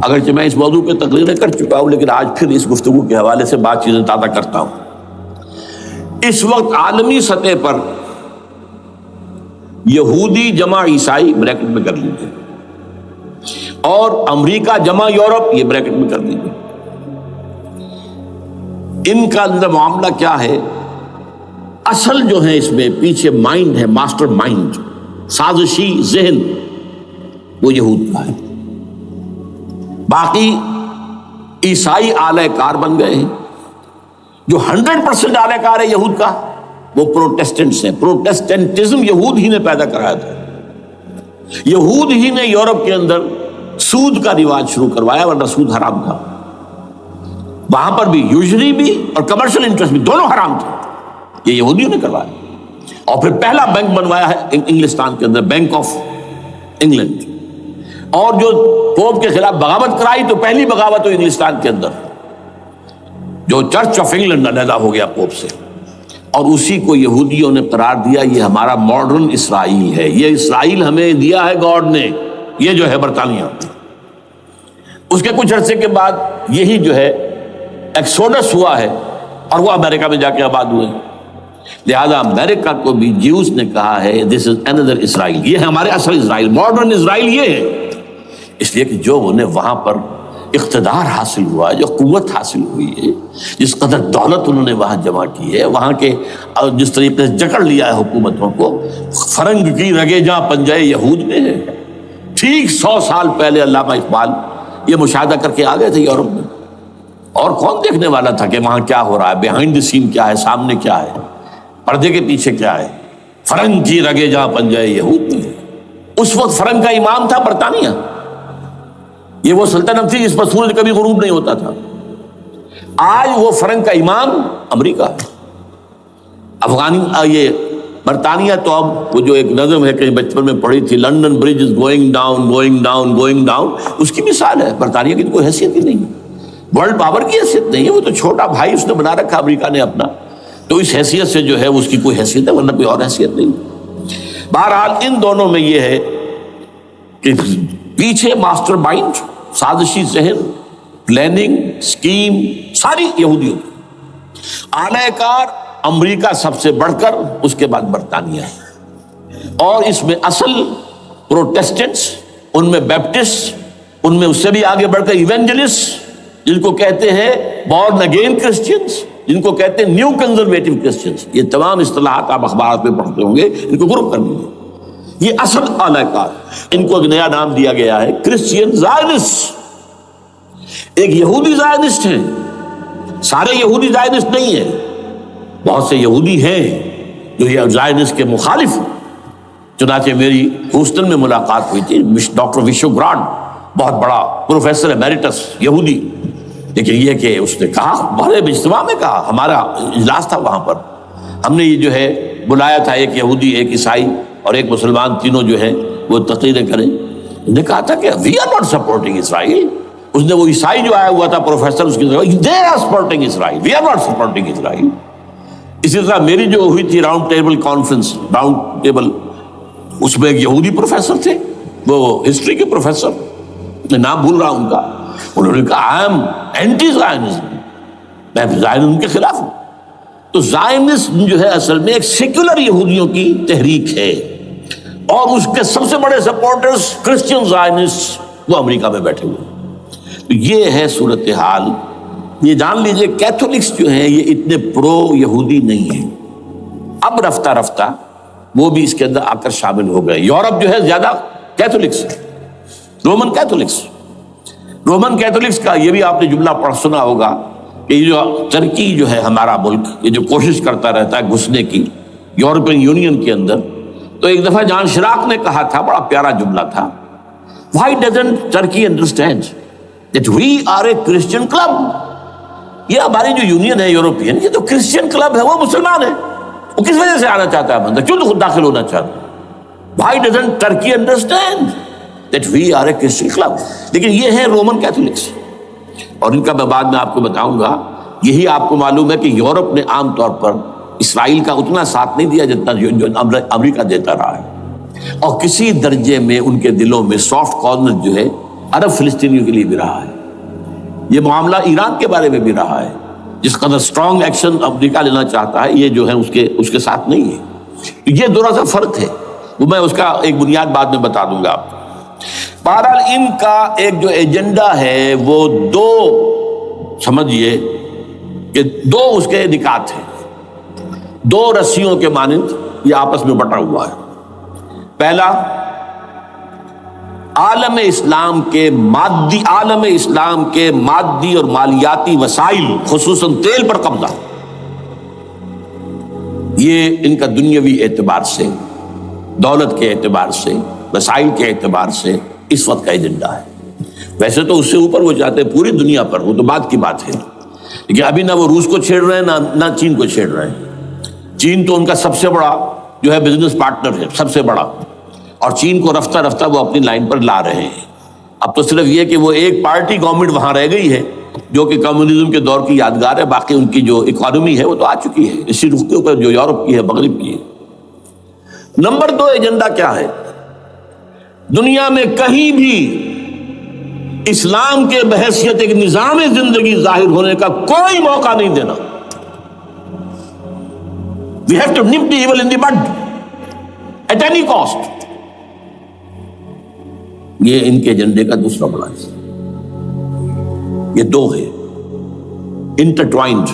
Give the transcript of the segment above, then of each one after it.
اگرچہ میں اس موضوع پہ تقریریں کر چکا ہوں، لیکن آج پھر اس گفتگو کے حوالے سے بات چیزیں تازہ کرتا ہوں۔ اس وقت عالمی سطح پر یہودی جمع عیسائی بریکٹ میں کر لیجیے، اور امریکہ جمع یورپ یہ بریکٹ میں کر لیجیے، ان کا اندر معاملہ کیا ہے؟ اصل جو ہے اس میں پیچھے مائنڈ ہے، ماسٹر مائنڈ، سازشی ذہن، وہ یہود کا ہے۔ باقی عیسائی آلہ کار بن گئے ہیں۔ جو 100% آلہ کار ہے یہود کا وہ پروٹیسٹنٹس ہیں۔ پروٹیسٹنٹزم یہود ہی نے پیدا کرایا تھا۔ یہود ہی نے یورپ کے اندر سود کا رواج شروع کروایا، ورنہ سود حرام تھا۔ وہاں پر بھی یوزری بھی اور کمرشل انٹرسٹ بھی دونوں حرام تھے، یہ یہودیوں نے کروایا۔ اور پھر پہلا بینک بنوایا ہے انگلستان کے اندر، بینک آف انگلینڈ۔ اور جو پوپ کے خلاف بغاوت کرائی تو پہلی بغاوت ہوئی انگلستان کے اندر، جو چرچ آف انگلینڈ علیحدہ ہو گیا پوپ سے، اور اسی کو یہودیوں نے قرار دیا یہ ہمارا ماڈرن اسرائیل ہے، یہ اسرائیل ہمیں دیا ہے گاڈ نے، یہ جو ہے برطانیہ۔ اس کے کچھ عرصے کے بعد یہی جو ہے ایکسوڈس ہوا ہے، اور وہ امریکہ میں جا کے آباد ہوئے۔ لہذا امریکہ کو بھی جیوز نے کہا ہے دس از اندر اسرائیل، یہ ہے ہمارے اصل اسرائیل، ماڈرن اسرائیل یہ ہے۔ اس لیے کہ جو انہیں وہاں پر اقتدار حاصل ہوا، جو قوت حاصل ہوئی ہے، جس قدر دولت انہوں نے وہاں جمع کی ہے، وہاں کے جس طریقے سے جکڑ لیا ہے حکومتوں کو، فرنگ کی رگے جہاں پنجے یہود میں ہے۔ ٹھیک 100 سال پہلے علامہ اقبال یہ مشاہدہ کر کے آ گئے تھے یورپ میں، اور کون دیکھنے والا تھا کہ وہاں کیا ہو رہا ہے، بیہائنڈ دی سین کیا ہے، سامنے کیا ہے، پردے کے پیچھے کیا ہے۔ فرنگ کی رگے جہاں پنجے یہود میں ہے۔ اس وقت فرنگ کا امام تھا برطانیہ، یہ وہ سلطنت تھی جس پر سورج کبھی غروب نہیں ہوتا تھا۔ آج وہ فرنگ کا امام امریکہ ہے۔ یہ برطانیہ تو اب وہ جو ایک نظم ہے کہ بچپن میں پڑھی تھی، London bridge is going down going down going down, اس کی مثال ہے۔ برطانیہ کی تو کوئی حیثیت ہی نہیں ہے، ورلڈ پاور کی حیثیت نہیں ہے، وہ تو چھوٹا بھائی اس نے بنا رکھا امریکہ نے اپنا، تو اس حیثیت سے جو ہے اس کی کوئی حیثیت ہے، ورنہ کوئی اور حیثیت نہیں۔ بہرحال ان دونوں میں یہ ہے کہ پیچھے ماسٹر مائنڈ، سازشی ذہن، پلاننگ، سکیم ساری یہودیوں کی۔ آلہ کار امریکہ سب سے بڑھ کر، اس کے بعد برطانیہ ہے، اور اس میں اصل پروٹیسٹنٹس، ان میں بیپٹسٹ، ان میں اس سے بھی آگے بڑھ کر ایونجلسٹ، جن کو کہتے ہیں بورن اگین کرسچنس، جن کو کہتے ہیں نیو کنزرویٹو کرسچنس، یہ تمام اصطلاحات آپ اخبارات میں پڑھتے ہوں گے، ان کو گروپ کر لیجیے۔ یہ اصل اعلی کار، ان کو ایک نیا نام دیا گیا ہے کرسچین زائنسٹ۔ ایک یہودی زائنسٹ ہیں، سارے یہودی زائنسٹ نہیں ہیں، بہت سے یہودی ہیں جو یہ زائنسٹ کے مخالف ہیں۔ چنانچہ میری ہیوسٹن میں ملاقات ہوئی تھی ڈاکٹر وشو گرانٹ، بہت بڑا پروفیسر ایمیریٹس یہودی، لیکن یہ کہ اس نے کہا، بڑے اجتماع میں کہا، ہمارا اجلاس تھا وہاں پر، ہم نے یہ جو ہے بلایا تھا ایک یہودی، ایک عیسائی اور ایک مسلمان، تینوں جو ہیں وہ تقریریں کریں۔ انہوں نے کہا تھا کہ وی آر ناٹ سپورٹنگ اسرائیل۔ اس نے وہ عیسائی جو آیا ہوا تھا پروفیسر، اس کی طرف they are supporting Israel, we are not supporting Israel. اسی طرح میری جو ہوئی تھی round table conference, round table, اس میں ایک یہودی پروفیسر تھے، وہ ہسٹری کے پروفیسر، میں نام بھول رہا ہوں ان کا، انہوں نے کہا آئی ایم اینٹی زائنزم، میں زائنزم کے خلاف ہوں۔ تو زائنسٹ جو ہے اصل میں ایک سیکولر یہودیوں کی تحریک ہے، اور اس کے سب سے بڑے سپورٹرز کرسچین زائنسٹ وہ امریکہ میں بیٹھے ہوئے۔ تو یہ ہے صورتحال۔ یہ جان لیجئے کیتھولکس جو ہیں یہ اتنے پرو یہودی نہیں ہیں، اب رفتہ رفتہ وہ بھی اس کے اندر آ کر شامل ہو گئے۔ یورپ جو ہے زیادہ کیتھولکس ہے، رومن کیتھولکس۔ رومن کیتھولکس کا یہ بھی آپ نے جملہ پڑھ سنا ہوگا کہ یہ جو ترکی جو ہے ہمارا ملک، یہ جو کوشش کرتا رہتا ہے گھسنے کی یورپین یونین کے اندر، تو ایک دفعہ جان شراق نے کہا تھا، بڑا پیارا جملہ تھا، why doesn't Turkey understand that we are a Christian club؟ یہ ہماری جو یونین ہے یورپین، یہ تو کرسچین کلب ہے، وہ مسلمان ہے، وہ کس وجہ سے آنا چاہتا ہے اندر، کیوں تو خود داخل ہونا چاہتا ہے؟ why doesn't Turkey understand that we are a Christian club؟ لیکن یہ ہے رومن کیتھولکس، اور ان کا میں بعد میں آپ کو بتاؤں گا۔ یہی آپ کو معلوم ہے کہ یورپ نے عام طور پر اسرائیل کا اتنا ساتھ نہیں دیا جتنا جو امریکہ دیتا رہا ہے، اور کسی درجے میں ان کے دلوں میں سافٹ کارنر جو ہے عرب فلسطینیوں کے لیے بھی رہا ہے، یہ معاملہ ایران کے بارے میں بھی رہا ہے، جس قدر سٹرانگ ایکشن امریکہ لینا چاہتا ہے یہ جو ہے اس کے ساتھ نہیں ہے۔ یہ ذرا سا فرق ہے، وہ میں اس کا ایک بنیاد بعد میں بتا دوں گا آپ کو۔ بہرحال ان کا ایک جو ایجنڈا ہے وہ دو سمجھیے کہ دو اس کے نکات ہیں، دو رسیوں کے مانند یہ آپس میں بٹا ہوا ہے۔ پہلا، عالم اسلام کے مادی اور مالیاتی وسائل خصوصاً تیل پر قبضہ، یہ ان کا دنیاوی اعتبار سے، دولت کے اعتبار سے، وسائل کے اعتبار سے اس وقت کا ایجنڈا ہے۔ ویسے تو اس سے اوپر وہ چاہتے ہیں پوری دنیا پر، وہ تو بات کی بات ہے، لیکن ابھی نہ وہ روس کو چھیڑ رہے ہیں نہ چین کو چھیڑ رہے ہیں۔ چین تو ان کا سب سے بڑا جو ہے بزنس پارٹنر ہے، سب سے بڑا، اور چین کو رفتہ رفتہ وہ اپنی لائن پر لا رہے ہیں۔ اب تو صرف یہ کہ وہ ایک پارٹی گورنمنٹ وہاں رہ گئی ہے جو کہ کمیونزم کے دور کی یادگار ہے، باقی ان کی جو اکانومی ہے وہ تو آ چکی ہے اسی رخ کے اوپر جو یورپ کی ہے، مغرب کی ہے۔ نمبر 2 ایجنڈا کیا ہے؟ دنیا میں کہیں بھی اسلام کے بحیثیت ایک نظام زندگی ظاہر ہونے کا کوئی موقع نہیں دینا۔ We have to nip the evil in the bud at any cost۔ یہ ان کے ایجنڈے کا دوسرا بڑا حصہ، یہ دو ہے انٹرٹوائنڈ،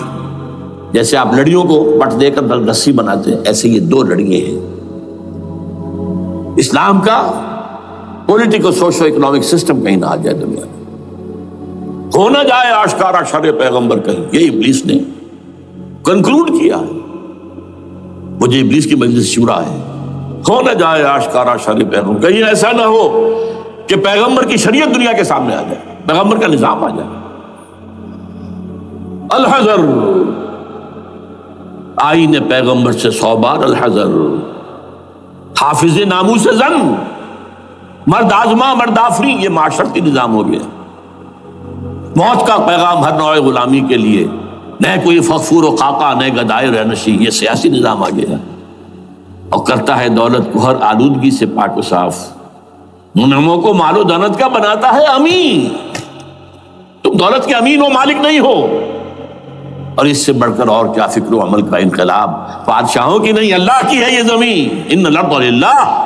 جیسے آپ لڑیوں کو پٹ دے کر رسی بناتے ہیں، ایسے یہ دو لڑیے ہیں۔ اسلام کا پولیٹیکل سوشو اکنامک سسٹم کہیں نہ آ جائے دنیا میں، ہو نہ جائے آشکارا شر پیغمبر کہیں، یہ ابلیس نے کنکلوڈ کیا ہے، مجھے ابلیس کی مجلس شورا ہے، ہو نہ جائے آشکارا شر پیغمبر، کہیں ایسا نہ ہو کہ پیغمبر کی شریعت دنیا کے سامنے آ جائے، پیغمبر کا نظام آ جائے۔ الحذر، آئین پیغمبر سے 100 بار الحذر، حافظ ناموس زن، مرد آزما مرد آفری، یہ معاشرتی نظام ہو گیا۔ موت کا پیغام ہر نوع غلامی کے لیے، نہ کوئی فخور و خاکہ نہ گدائے رہنشی، یہ سیاسی نظام آ گیا، اور کرتا ہے دولت کو ہر آلودگی سے پاک و صاف، منعموں کو مال و دولت کا بناتا ہے امین۔ تم دولت کے امین و مالک نہیں ہو، اور اس سے بڑھ کر اور کیا فکر و عمل کا انقلاب، بادشاہوں کی نہیں اللہ کی ہے یہ زمین، ان الارض للہ،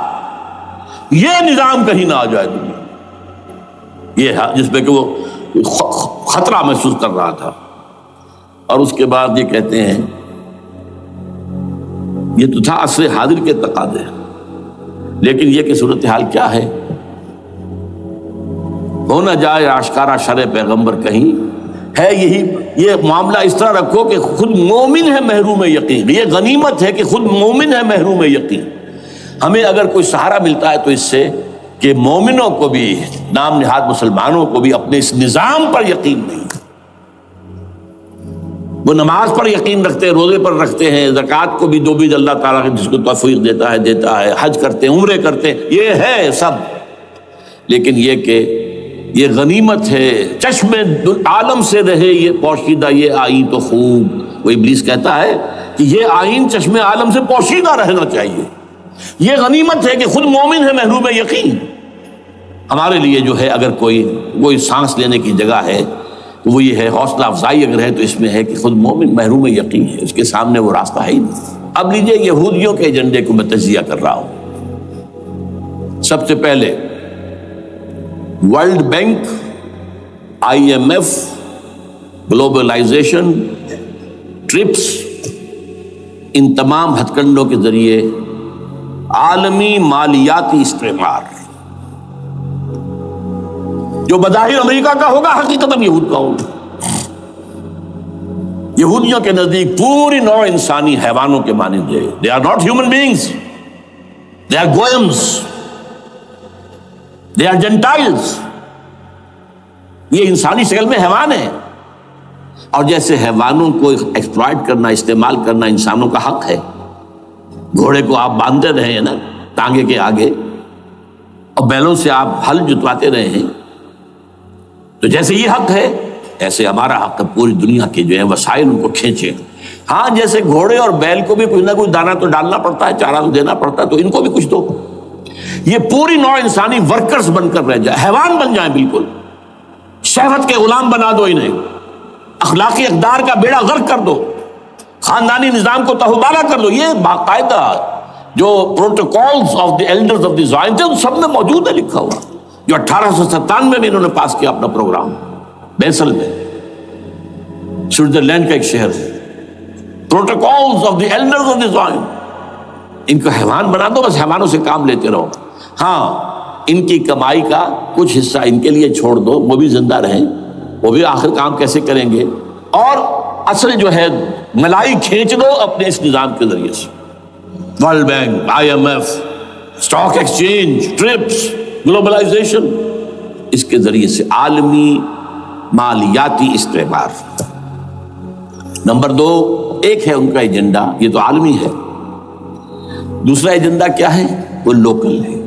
یہ نظام کہیں نہ آ جائے دنیا، یہ جس پہ کہ وہ خطرہ محسوس کر رہا تھا۔ اور اس کے بعد یہ کہتے ہیں، یہ تو تھا عصر حاضر کے تقاضے، لیکن یہ کہ صورتحال کیا ہے، ہو نہ جائے آشکارا شر پیغمبر کہیں، ہے یہی، یہ معاملہ اس طرح رکھو کہ خود مومن ہے محروم یقین، یہ غنیمت ہے کہ خود مومن ہے محروم یقین۔ ہمیں اگر کوئی سہارا ملتا ہے تو اس سے کہ مومنوں کو بھی، نام نہاد مسلمانوں کو بھی اپنے اس نظام پر یقین نہیں، وہ نماز پر یقین رکھتے ہیں، روزے پر رکھتے ہیں، زکوٰۃ کو بھی دو اللہ تعالیٰ جس کو توفیق دیتا ہے، حج کرتے ہیں، عمرے کرتے ہیں، یہ ہے سب، لیکن یہ کہ یہ غنیمت ہے، چشم عالم سے رہے یہ پوشیدہ یہ آئین تو خوب۔ وہ ابلیس کہتا ہے کہ یہ آئین چشم عالم سے پوشیدہ رہنا چاہیے، یہ غنیمت ہے کہ خود مومن ہے محروم یقین۔ ہمارے لیے جو ہے اگر کوئی سانس لینے کی جگہ ہے تو وہ یہ ہے، حوصلہ افزائی اگر ہے تو اس میں ہے کہ خود مومن محروم یقین ہے، اس کے سامنے وہ راستہ ہے ہی نہیں۔ اب لیجئے یہودیوں کے ایجنڈے کو میں تجزیہ کر رہا ہوں۔ سب سے پہلے world bank, IMF، globalisation, TRIPS, ان تمام ہتھ کنڈوں کے ذریعے عالمی مالیاتی استعمار، جو بظاہر امریکہ کا ہوگا حقیقتاً یہود کا ہوگا۔ یہودیوں کے نزدیک پوری نوع انسانی حیوانوں کے مانند ہے، they are not human beings، they are goyams، they are Gentiles، یہ انسانی شکل میں حیوان ہیں، اور جیسے حیوانوں کو ایکسپلائٹ کرنا، استعمال کرنا انسانوں کا حق ہے، گھوڑے کو آپ باندھتے رہے ہیں نا ٹانگے کے آگے، اور بیلوں سے آپ ہل جتواتے رہے ہیں، تو جیسے یہ حق ہے ایسے ہمارا حق ہے پوری دنیا کے جو ہے وسائل ان کو کھینچے۔ ہاں جیسے گھوڑے اور بیل کو بھی کچھ نہ کچھ دانا تو ڈالنا پڑتا ہے، چارہ تو دینا پڑتا ہے، تو ان کو بھی کچھ دو۔ یہ پوری نوع انسانی ورکرز بن کر رہ جائے، حیوان بن جائیں، بالکل شہوت کے غلام بنا دو انہیں، اخلاقی اقدار کا بیڑا غرق کر دو، خاندانی نظام کو تہوبالا کر دو. یہ باقاعدہ جو protocols of the elders of the Zion تھے ان سب میں موجود ہے لکھا ہوا، جو 1897 میں انہوں نے پاس کیا اپنا پروگرام بیسل میں، سوئٹزرلینڈ کا ایک شہر ہے. Protocols of the elders of the Zion. ان کو حیوان بنا دو، بس حیوانوں سے کام لیتے رہو. ہاں ان کی کمائی کا کچھ حصہ ان کے لیے چھوڑ دو، وہ بھی زندہ رہیں، وہ بھی آخر کام کیسے کریں گے، اور اصل جو ہے ملائی کھینچ دو اپنے اس نظام کے ذریعے سے. World bank, IMF، stock exchange, TRIPS, globalisation, اس کے ذریعے سے عالمی مالیاتی استعمار. نمبر 2، ایک ہے ان کا ایجنڈا، یہ تو عالمی ہے. دوسرا ایجنڈا کیا ہے؟ وہ لوکل ہے.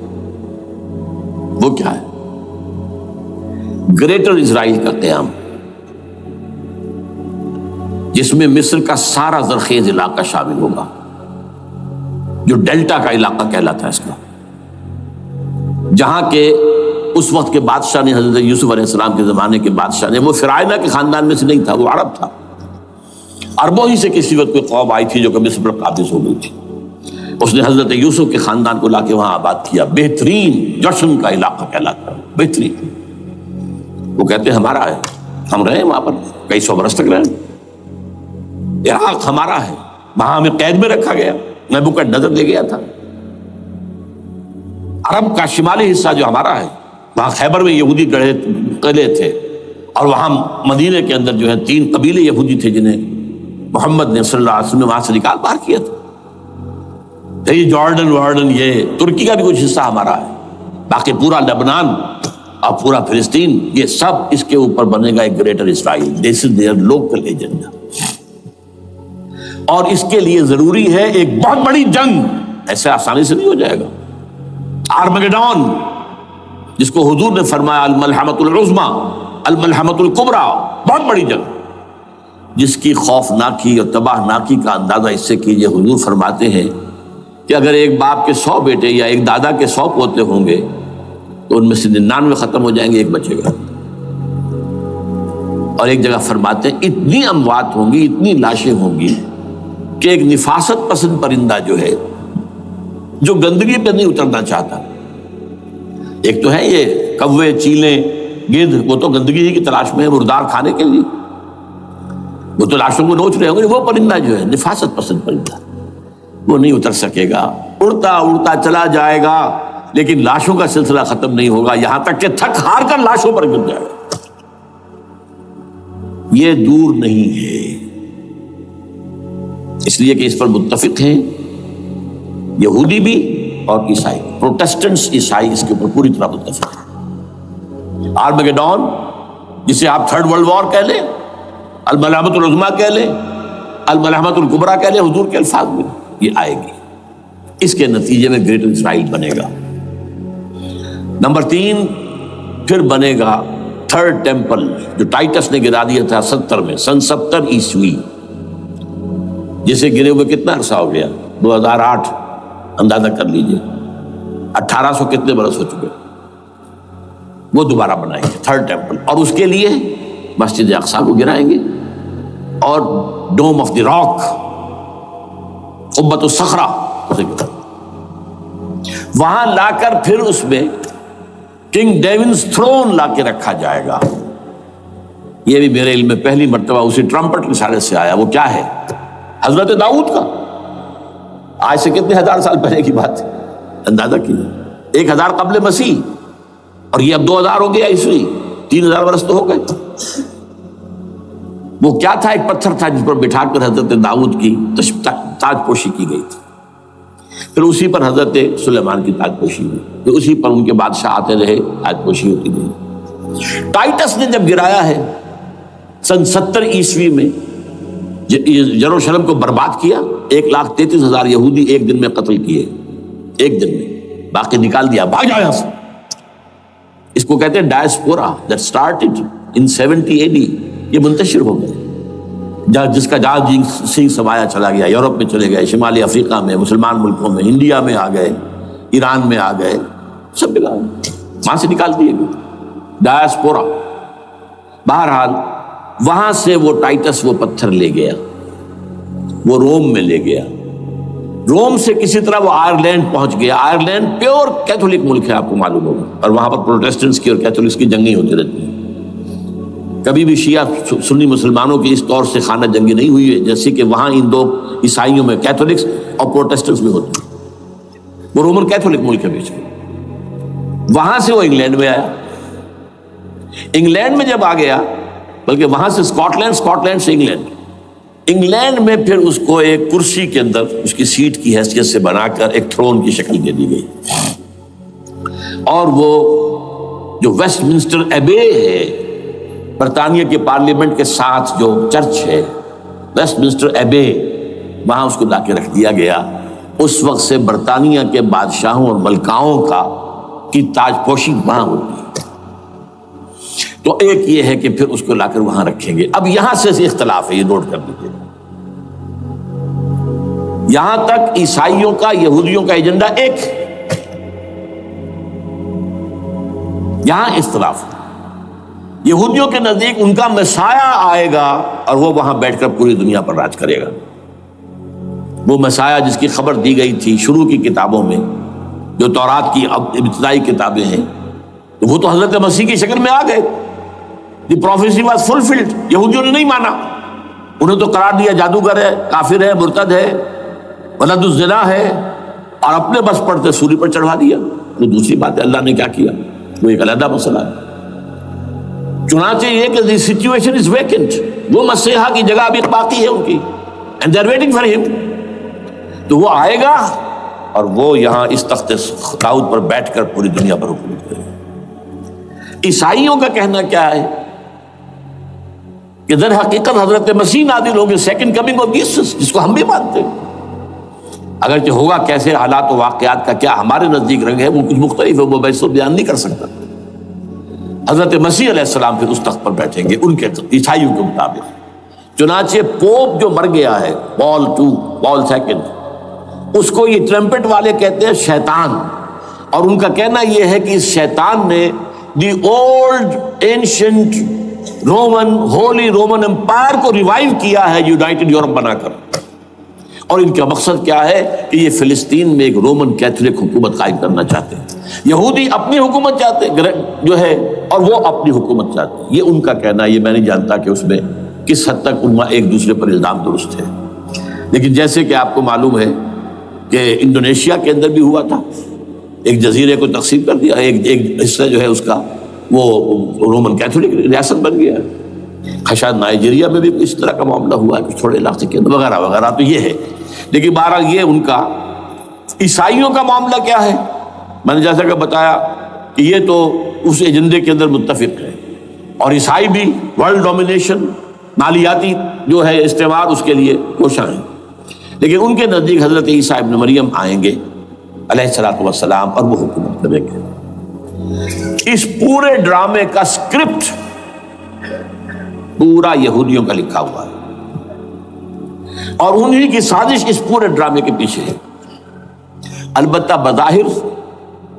وہ کیا ہے؟ گریٹر اسرائیل کا قیام، جس میں مصر کا سارا زرخیز علاقہ شامل ہوگا، جو ڈیلٹا کا علاقہ کہلاتا ہے اس کا، جہاں کے اس وقت کے بادشاہ نے، حضرت یوسف علیہ السلام کے زمانے کے بادشاہ نے، وہ فرعونہ کے خاندان میں سے نہیں تھا، وہ عرب تھا. عربوں ہی سے کسی وقت کوئی قوم آئی تھی جو کہ مصر پر قابض ہو گئی تھی. اس نے حضرت یوسف کے خاندان کو لا کے وہاں آباد کیا. بہترین جشن کا علاقہ کہلاتا ہے، بہترین. وہ کہتے ہیں ہمارا ہے، ہم رہے وہاں پر کئی 100 برس تک رہے. عراق ہمارا ہے، وہاں ہمیں قید میں رکھا گیا، نبوکدنضر لے گیا تھا. عرب کا شمالی حصہ جو ہمارا ہے، وہاں خیبر میں یہودی قلعے تھے، اور وہاں مدینے کے اندر جو ہے 3 قبیلے یہودی تھے جنہیں محمد نے صلی اللہ علیہ وسلم نے وہاں سے نکال باہر کیا تھا. یہ جارڈن یہ ترکی کا بھی کچھ حصہ ہمارا ہے. باقی پورا لبنان اور پورا فلسطین، یہ سب اس کے اوپر بنے گا ایک greater Israel. This is there local agenda. اور اس کے لیے ضروری ہے ایک بہت بڑی جنگ. ایسے آسانی سے نہیں ہو جائے گا. آرمگیڈون، جس کو حضور نے فرمایا الملحمۃ العظمیٰ، الملحمۃ الکبریٰ، بہت بڑی جنگ، جس کی خوفناکی اور تباہ ناکی کا اندازہ اس سے کیجئے. حضور فرماتے ہیں کہ اگر ایک باپ کے 100 بیٹے یا ایک دادا کے 100 پوتے ہوں گے تو ان میں سے 99 ختم ہو جائیں گے، ایک بچے گا. اور ایک جگہ فرماتے ہیں اتنی اموات ہوں گی، اتنی لاشیں ہوں گی کہ ایک نفاست پسند پرندہ جو ہے، جو گندگی پہ نہیں اترنا چاہتا. ایک تو ہے یہ کوے، چیلیں، گدھ، وہ تو گندگی کی تلاش میں ہے مردار کھانے کے لیے، وہ تو لاشوں کو نوچ رہے ہوں گے. وہ پرندہ جو ہے نفاست پسند پرندہ، وہ نہیں اتر سکے گا، اڑتا اڑتا چلا جائے گا، لیکن لاشوں کا سلسلہ ختم نہیں ہوگا، یہاں تک کہ تھک ہار کر لاشوں پر گر جائے گا. یہ دور نہیں ہے، اس لیے کہ اس پر متفق ہیں یہودی بھی اور عیسائی. پروٹسٹنٹس، عیسائی اس کے اوپر پوری طرح متفق ہیں. آرمگیڈون، جسے آپ 3rd ورلڈ وار کہہ لیں، الملحمۃ العظمیٰ کہہ لیں، الملحمۃ الکبریٰ کہہ لیں حضور کے الفاظ میں، یہ آئے گی. اس کے نتیجے میں گریٹر اسرائیل بنے گا. نمبر 3، پھر بنے گا 3rd ٹیمپل، جو ٹائٹس نے گرا دیا تھا 70 میں، سن 70 عیسوی، جسے گرے ہوئے کتنا عرصہ ہو گیا؟ 2008. اندازہ کر لیجئے 1800 کتنے برس ہو چکے. وہ دوبارہ بنائیں گے 3rd ٹیمپل، اور اس کے لیے مسجد اقصی کو گرائیں گے، اور ڈوم آف دی راک، قبۃ الصخرہ، وہاں لا کر پھر اس میں کنگ ڈیونز تھرون لا کے رکھا جائے گا. یہ بھی میرے علم میں پہلی مرتبہ اسی ٹرمپٹ رسالے سے آیا. وہ کیا ہے؟ حضرت داؤد کا. آج سے کتنے 1000 سال پہلے کی بات ہے، اندازہ کیجیے. 1000 قبل مسیح، اور یہ اب 2000 ہو گیا عیسوی، 3000 برس تو ہو گئے. وہ کیا تھا؟ ایک پتھر تھا جس پر بٹھا کر حضرت داؤد کی تاج پوشی کی گئی تھی. پھر اسی پر حضرت سلیمان کی تاج پوشی ہوئی، پھر اسی پر ان کے بادشاہ آتے رہے، تاج پوشی ہوتی گئی. ٹائٹس نے جب گرایا ہے سن 70 عیسوی میں، یروشلم کو برباد کیا، 1,33,000 یہودی ایک دن میں قتل کیے، ایک دن میں، باقی نکال دیا، بھاگ جاؤ یہاں سے. اس کو کہتے ہیں diaspora, that started in 70 AD. یہ منتشر ہو گئے، جس کا جہاز سنگھ سمایا چلا گیا، یورپ میں چلے گئے، شمالی افریقہ میں، مسلمان ملکوں میں، انڈیا میں آ گئے، ایران میں آ گئے، سب جگہ وہاں سے نکال دیے گئے، ڈایاسپورا۔ بہرحال وہاں سے وہ ٹائٹس وہ پتھر لے گیا، وہ روم میں لے گیا، روم سے کسی طرح وہ آئرلینڈ پہنچ گیا۔ آئرلینڈ پیور کیتھولک ملک ہے، آپ کو معلوم ہوگا، اور وہاں پر پروٹیسٹنٹس کی اور کیتھولکس کی جنگیں ہوتی رہتی ہیں۔ کبھی بھی شیعہ سنی مسلمانوں کی اس طور سے خانہ جنگی نہیں ہوئی ہے جیسے کہ وہاں ان دو عیسائیوں میں کیتھولکس اور پروٹیسٹنٹس میں ہوتی ہے۔ وہ رومن کیتھولک ملک ہے بیچ میں۔ وہاں سے وہ انگلینڈ میں آیا، انگلینڈ میں جب آ گیا، بلکہ وہاں سے اسکاٹ لینڈ سے انگلینڈ میں پھر اس کو ایک کرسی کے اندر اس کی سیٹ کی حیثیت سے بنا کر ایک تھرون کی شکل دے دی گئی، اور وہ جو ویسٹ منسٹر ایبے ہے، برطانیہ کے پارلیمنٹ کے ساتھ جو چرچ ہے ویسٹ منسٹر ایبے، وہاں اس کو لا کے رکھ دیا گیا۔ اس وقت سے برطانیہ کے بادشاہوں اور ملکاؤں کی تاج پوشی وہاں ہوتی ہے۔ تو ایک یہ ہے کہ پھر اس کو لا کر وہاں رکھیں گے۔ اب یہاں سے اختلاف ہے، یہ نوٹ کر لیجیے۔ یہاں تک عیسائیوں کا یہودیوں کا ایجنڈا ایک، یہاں اختلاف ہے۔ یہودیوں کے نزدیک ان کا مسیح آئے گا اور وہ وہاں بیٹھ کر پوری دنیا پر راج کرے گا۔ وہ مسیح جس کی خبر دی گئی تھی شروع کی کتابوں میں، جو تورات کی ابتدائی کتابیں ہیں، وہ تو حضرت مسیح کی شکل میں آ گئے۔ دی پروفیسی واز فلفلڈ۔ یہودیوں نے نہیں مانا، انہیں تو قرار دیا جادوگر ہے، کافر ہے، مرتد ہے، ولد الزنا ہے، اور اپنے بس پڑتے سوری پر چڑھا دیا۔ تو دوسری بات ہے اللہ نے کیا کیا، وہ ایک علیحدہ مسئلہ ہے۔ چنانچہ یہ کہ دی سچویشن از ویکنٹ، وہ مسیحا کی جگہ ابھی باقی ہے ان کی، and they are waiting for ہم۔ تو وہ آئے گا اور وہ یہاں اس تخت داؤد پر بیٹھ کر پوری دنیا پر حکومت کرے گا۔ عیسائیوں کا کہنا کیا ہے کہ در حقیقت حضرت مسیح نازل ہوں گے، سیکنڈ کمنگ آف جیسس، جس کو ہم بھی مانتے ہیں۔ اگرچہ ہوگا کیسے، حالات و واقعات کا کیا ہمارے نزدیک رنگ ہے وہ کچھ مختلف ہے، وہ میں اس کو بیان نہیں کر سکتا۔ حضرت مسیح علیہ السلام پھر اس تخت پر بیٹھیں گے ان کے عیسائیوں کے مطابق۔ چنانچہ پوپ جو مر گیا ہے، پال سیکنڈ، اس کو یہ ٹرمپٹ والے کہتے ہیں شیطان، اور ان کا کہنا یہ ہے کہ اس شیطان نے the old ancient holy Roman empire کو ریوائیو کیا ہے یونائٹڈ یورپ بنا کر، اور ان کا مقصد کیا ہے کہ یہ فلسطین میں ایک رومن کیتھولک حکومت قائم کرنا چاہتے ہیں۔ یہودی اپنی حکومت چاہتے جو ہے، اور وہ اپنی حکومت چاہتے ہیں۔ یہ ان کا کہنا ہے، یہ میں نہیں جانتا کہ اس میں کس حد تک ان ایک دوسرے پر الزام درست ہے۔ لیکن جیسے کہ آپ کو معلوم ہے کہ انڈونیشیا کے اندر بھی ہوا تھا، ایک جزیرے کو تقسیم کر دیا، ایک حصہ جو ہے اس کا وہ رومن کیتھولک ریاست بن گیا۔ شاید نائجیریا میں بھی اس طرح کا معاملہ ہوا ہے، کچھ تھوڑے علاقے کے اندر وغیرہ وغیرہ۔ تو یہ ہے، لیکن بہرحال یہ ان کا۔ عیسائیوں کا معاملہ کیا ہے، میں نے جیسا کہ بتایا کہ یہ تو اس ایجنڈے کے اندر متفق ہے، اور عیسائی بھی ورلڈ ڈومینیشن، مالیاتی جو ہے استعمار، اس کے لیے کوشاں ہیں۔ لیکن ان کے نزدیک حضرت عیسیٰ ابن مریم آئیں گے علیہ الصلوۃ والسلام، اور وہ حکومت کریں گے۔ اس پورے ڈرامے کا اسکرپٹ پورا یہودیوں کا لکھا ہوا ہے، اور انہی کی سازش اس پورے ڈرامے کے پیچھے ہے۔ البتہ بظاہر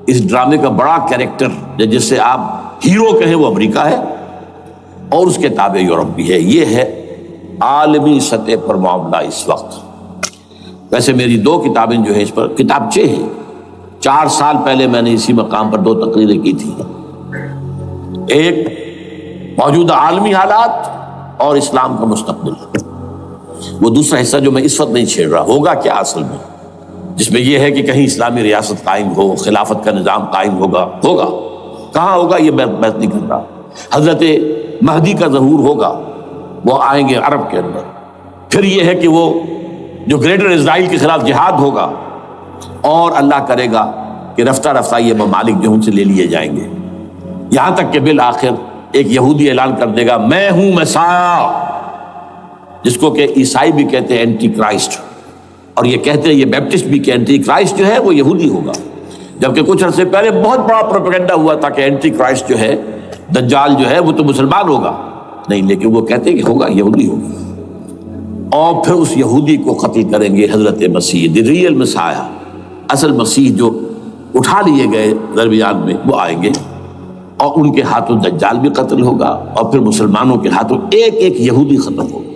اس ڈرامے کا بڑا کیریکٹر جس سے آپ ہیرو کہیں وہ امریکہ ہے، اور اس کے تابع یورپ بھی ہے۔ یہ ہے عالمی سطح پر معاملہ اس وقت۔ ویسے میری 2 کتابیں جو ہیں اس پر کتابچے ہیں، 4 سال پہلے میں نے اسی مقام پر 2 تقریریں کی تھی۔ ایک موجودہ عالمی حالات اور اسلام کا مستقبل، وہ دوسرا حصہ جو میں اس وقت نہیں چھیڑ رہا، ہوگا کیا اصل میں، جس میں یہ ہے کہ کہیں اسلامی ریاست قائم ہو، خلافت کا نظام قائم ہوگا کہاں ہوگا یہ میں بحث نہیں کر رہا۔ حضرت مہدی کا ظہور ہوگا، وہ آئیں گے عرب کے اندر۔ پھر یہ ہے کہ وہ جو گریٹر اسرائیل کے خلاف جہاد ہوگا، اور اللہ کرے گا کہ رفتہ رفتہ یہ ممالک جو ان سے لے لیے جائیں گے، یہاں تک کہ بالآخر ایک یہودی اعلان کر دے گا میں ہوں مسیح، جس کو کہ عیسائی بھی کہتے ہیں اینٹی کرائسٹ، اور یہ کہتے ہیں یہ بیپٹسٹ بھی کہ اینٹی کرائسٹ جو ہے وہ یہودی ہوگا، جبکہ کچھ عرصے پہلے بہت بڑا پروپیگنڈا ہوا تھا کہ اینٹی کرائسٹ جو ہے، دجال جو ہے وہ تو مسلمان ہوگا، نہیں، لیکن وہ کہتے ہیں کہ ہوگا یہودی ہوگا، اور پھر اس یہودی کو قتل کریں گے حضرت مسیح، دی ریئل مسیح، اصل مسیح جو اٹھا لیے گئے درمیان میں، وہ آئیں گے اور ان کے ہاتھوں دجال بھی قتل ہوگا، اور پھر مسلمانوں کے ہاتھوں ایک ایک یہودی ختم ہوگا۔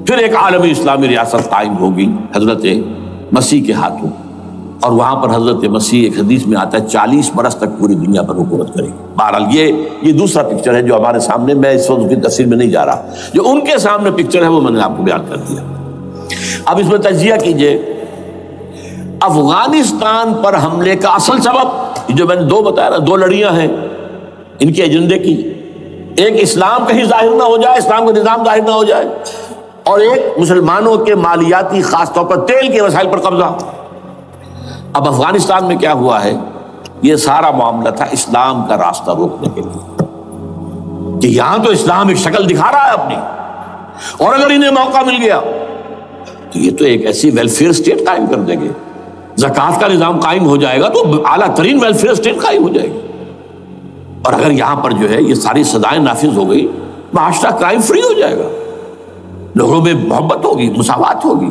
پھر ایک عالمی اسلامی ریاست قائم ہوگی حضرت مسیح کے ہاتھوں، اور وہاں پر حضرت مسیح، ایک حدیث میں آتا ہے، 40 برس تک پوری دنیا پر حکومت کرے گی۔ بہرحال یہ دوسرا پکچر ہے جو ہمارے سامنے، میں اس وقت کی تفصیل میں نہیں جا رہا، جو ان کے سامنے پکچر ہے وہ میں نے آپ کو بیان کر دیا۔ اب اس میں تجزیہ کیجئے افغانستان پر حملے کا اصل سبب، جو میں نے دو بتایا نا، دو لڑیاں ہیں ان کے ایجنڈے کی، ایک اسلام کہیں ظاہر نہ ہو جائے، اسلام کا نظام ظاہر نہ ہو جائے، اور ایک مسلمانوں کے مالیاتی، خاص طور پر تیل کے وسائل پر قبضہ۔ اب افغانستان میں کیا ہوا ہے، یہ سارا معاملہ تھا اسلام کا راستہ روکنے کے لیے، کہ یہاں تو اسلام ایک شکل دکھا رہا ہے اپنی، اور اگر انہیں موقع مل گیا تو یہ تو ایک ایسی ویلفیئر اسٹیٹ قائم کر دیں گے، زکوٰۃ کا نظام قائم ہو جائے گا تو اعلیٰ ترین ویلفیئر اسٹیٹ قائم ہو جائے گی، اور اگر یہاں پر جو ہے یہ ساری سزائیں نافذ ہو گئی، معاشرہ کرائم فری ہو جائے گا، لوگوں میں محبت ہوگی، مساوات ہوگی،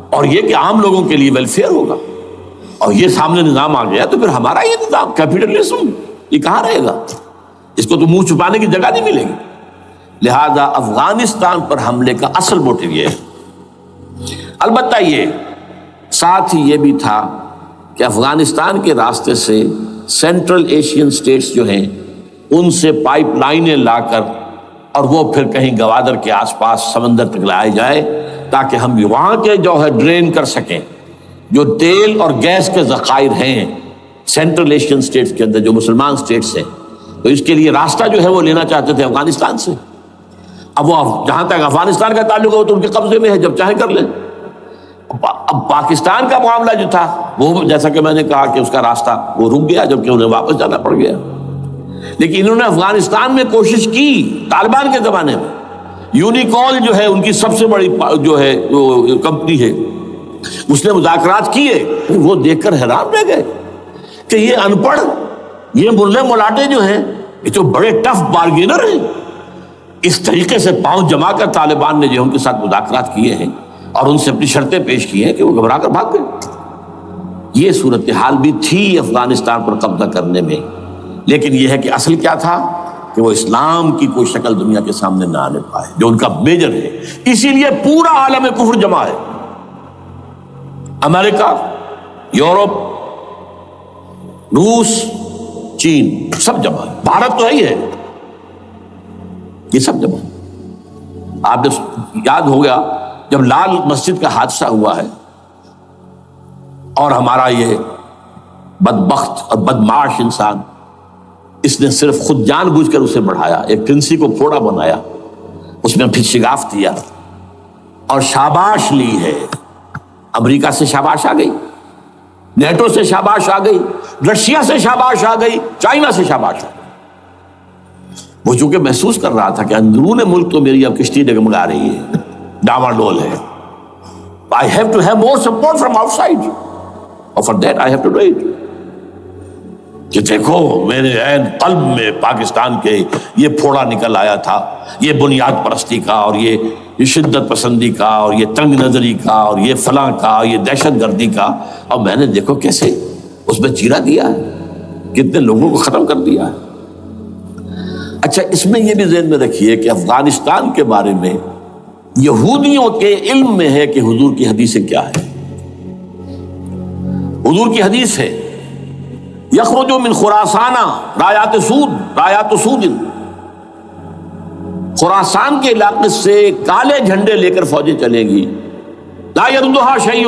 اور یہ کہ عام لوگوں کے لیے ویلفیئر ہوگا، اور یہ سامنے نظام آ گیا تو پھر ہمارا یہ نظام کیپٹلزم یہ کہاں رہے گا، اس کو تو منہ چھپانے کی جگہ نہیں ملے گی۔ لہذا افغانستان پر حملے کا اصل موٹیو یہ ہے۔ البتہ یہ ساتھ ہی یہ بھی تھا کہ افغانستان کے راستے سے سینٹرل ایشین سٹیٹس جو ہیں ان سے پائپ لائنیں لا کر، اور وہ پھر کہیں گوادر کے آس پاس سمندر تک لائے جائے، تاکہ ہم وہاں کے جو ہے ڈرین کر سکیں جو تیل اور گیس کے ذخائر ہیں سینٹرل ایشین سٹیٹس کے اندر، جو مسلمان سٹیٹس ہیں، تو اس کے لیے راستہ جو ہے وہ لینا چاہتے تھے افغانستان سے۔ اب وہ جہاں تک افغانستان کا تعلق ہو تو ان کے قبضے میں ہے، جب چاہیں کر لیں۔ اب پاکستان کا معاملہ جو تھا وہ، جیسا کہ میں نے کہا کہ اس کا راستہ وہ رک گیا، جبکہ انہیں واپس جانا پڑ گیا، لیکن انہوں نے افغانستان میں کوشش کی۔ طالبان کے زمانے میں یونیکول جو ہے ان کی سب سے بڑی جو ہے کمپنی ہے، اس نے مذاکرات کیے، وہ دیکھ کر حیران رہ گئے کہ یہ ان پڑھ، یہ ملے ملاٹے جو ہیں یہ تو بڑے ٹف بارگینر ہیں۔ اس طریقے سے پاؤں جما کر طالبان نے جو ان کے ساتھ مذاکرات کیے ہیں اور ان سے اپنی شرطیں پیش کی ہیں کہ وہ گھبرا کر بھاگ گئے۔ یہ صورتحال بھی تھی افغانستان پر قبضہ کرنے میں، لیکن یہ ہے کہ اصل کیا تھا کہ وہ اسلام کی کوئی شکل دنیا کے سامنے نہ آنے پائے، جو ان کا میجر ہے۔ اسی لیے پورا عالم کفر جمع ہے، امریکہ، یورپ، روس، چین، سب جمع ہے، بھارت تو ہے ہی ہے، یہ سب جمع ہے۔ آپ نے یاد ہو گیا جب لال مسجد کا حادثہ ہوا ہے اور ہمارا یہ بدبخت اور بدمعاش انسان، اس نے صرف خود جان بوجھ کر اسے بڑھایا، ایک پرنسی کو پھوڑا بنایا، اس میں پھر شگاف دیا اور شاباش لی ہے۔ امریکہ سے شاباش آ گئی، نیٹو سے شاباش آ گئی، رشیا سے شاباش آ گئی، چائنا سے شاباش آ گئی۔ وہ چونکہ محسوس کر رہا تھا کہ اندرون ملک تو میری اب کشتی ڈگمگا رہی ہے، ڈاواڈول ہے، I have to have more support from outside, اور for that I have to do it۔ کہ دیکھو میرے عین قلب میں پاکستان کے یہ پھوڑا نکل آیا تھا، یہ بنیاد پرستی کا، اور یہ شدت پسندی کا، اور یہ تنگ نظری کا، اور یہ فلاں کا، یہ دہشت گردی کا، اور میں نے دیکھو کیسے اس میں چیرا دیا ہے، کتنے لوگوں کو ختم کر دیا ہے۔ اچھا، اس میں یہ بھی ذہن میں رکھیے کہ افغانستان کے بارے میں یہودیوں کے علم میں ہے کہ حضور کی حدیثیں کیا ہے۔ حضور کی حدیث ہے، یخرج من خراسان رایات سود، خراسان کے علاقے سے کالے جھنڈے لے کر فوجیں چلیں گی، لا یردھا شیء،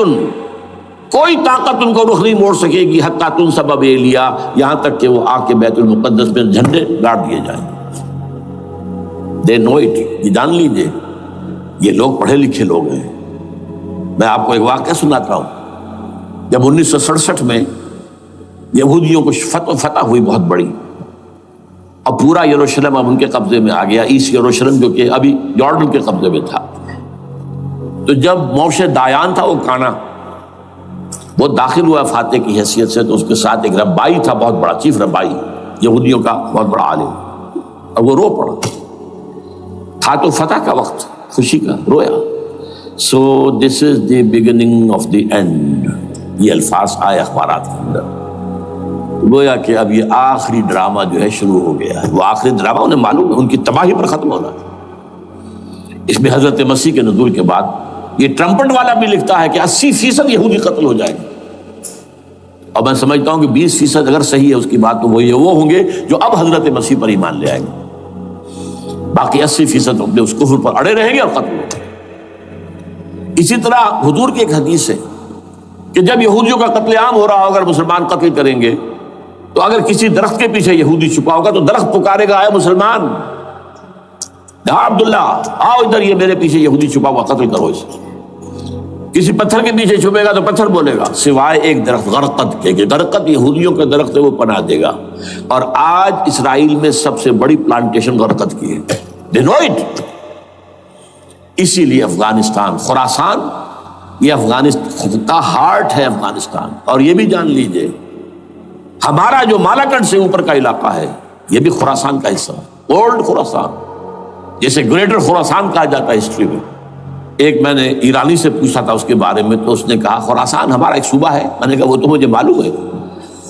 کوئی طاقت ان کو رخ نہیں موڑ سکے گی، حتی تنصب بیلیا، یہاں تک کہ وہ آ کے بیت المقدس میں جھنڈے گاڑ دیے جائیں۔ دے نو اٹ، یہ جان لیجیے، یہ لوگ پڑھے لکھے لوگ ہیں۔ میں آپ کو ایک واقعہ سناتا ہوں۔ جب 1967 میں یہودیوں کو فتح ہوئی بہت بڑی، اور پورا یروشلم اب ان کے قبضے میں آ گیا، ایسٹ یروشلم جو کہ ابھی جارڈن کے قبضے میں تھا، تو جب موشے دایان تھا وہ کانا، وہ داخل ہوا فاتح کی حیثیت سے، تو اس کے ساتھ ایک ربائی تھا بہت بڑا، چیف ربائی یہودیوں کا بہت بڑا عالم، اور وہ رو پڑا، تھا تو فتح کا وقت، خوشی کا، رویا۔ So this is the beginning of the end, یہ الفاظ آئے اخبارات کے اندر. گویا کہ اب یہ آخری ڈرامہ جو ہے شروع ہو گیا ہے. وہ آخری ڈرامہ انہیں معلوم ہے ان کی تباہی پر ختم ہونا ہے. اس میں حضرت مسیح کے نزول کے بعد یہ ٹرمپٹ والا بھی لکھتا ہے کہ 80% یہودی قتل ہو جائیں گے. اور میں سمجھتا ہوں کہ 20% اگر صحیح ہے اس کی بات تو وہ ہوں گے جو اب حضرت مسیح پر ایمان لے آئیں گے. باقی 80% اپنے اس کفر پر اڑے رہیں گے اور قتل ہوں گے. اسی طرح حضور کی ایک حدیث ہے کہ جب یہودیوں کا قتل عام ہو رہا ہوگا اگر مسلمان قتل کریں گے تو اگر کسی درخت کے پیچھے یہودی چھپا ہوگا تو درخت پکارے گا اے مسلمان، ہاں عبداللہ آؤ ادھر، یہ میرے پیچھے یہودی چھپا ہوا، قتل کرو اسے. کسی پتھر کے پیچھے چھپے گا تو پتھر بولے گا سوائے ایک درخت غرقد کے، کہ غرقد یہودیوں کا درخت ہے، وہ پناہ دے گا. اور آج اسرائیل میں سب سے بڑی پلانٹیشن غرقد کی ہے. They know it. اسی لیے افغانستان، خراسان، یہ افغانستان کا ہارٹ ہے افغانستان. اور یہ بھی جان لیجئے ہمارا جو مالاکنڈ سے اوپر کا علاقہ ہے یہ بھی خراسان کا حصہ ہے. اولڈ خراسان، جیسے گریٹر خراسان کہا جاتا ہے ہسٹری میں. ایک میں نے ایرانی سے پوچھا تھا اس کے بارے میں تو اس نے کہا خراسان ہمارا ایک صوبہ ہے. میں نے کہا وہ تو مجھے معلوم ہے،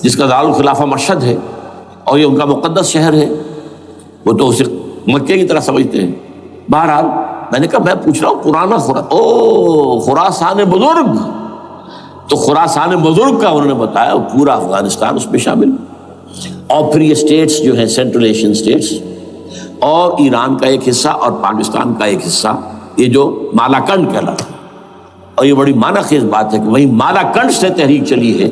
جس کا دارالخلافہ مشہد ہے اور یہ ان کا مقدس شہر ہے، وہ تو اسے مکے کی طرح سمجھتے ہیں. بہرحال میں نے کہا میں پوچھ رہا ہوں پرانا خراسان بزرگ. تو خراسان بزرگ کا انہوں نے بتایا پورا افغانستان اس میں شامل. اور پھر یہ اسٹیٹس جو ہیں سینٹرل ایشین اسٹیٹس اور ایران کا ایک حصہ اور پاکستان کا ایک حصہ، یہ جو مالاکنڈ کہلاتا ہے. اور یہ بڑی معنی خیز بات ہے کہ وہی مالاکنڈ سے تحریک چلی ہے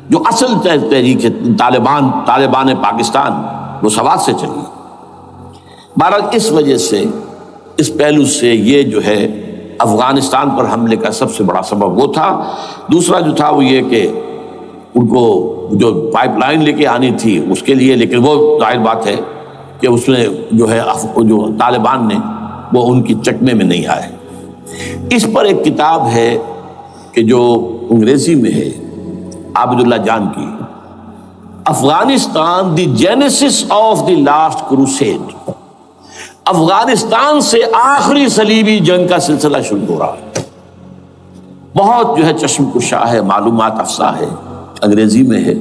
جو اصل تحریک ہے طالبان پاکستان، وہ سوات سے چلی ہے. بہرحال اس وجہ سے، اس پہلو سے یہ جو ہے افغانستان پر حملے کا سب سے بڑا سبب وہ تھا. دوسرا جو تھا وہ یہ کہ ان کو جو پائپ لائن لے کے آنی تھی اس کے لیے، لیکن وہ ظاہر بات ہے کہ اس میں جو ہے جو طالبان نے وہ ان کی چکمے میں نہیں آئے. اس پر ایک کتاب ہے کہ جو انگریزی میں ہے عابد اللہ جان کی، Afghanistan the genesis of the last crusade. Afghanistan سے آخری صلیبی جنگ کا سلسلہ شروع ہو رہا ہے. بہت جو ہے چشم کشا ہے، معلومات افزا ہے، انگریزی میں ہے.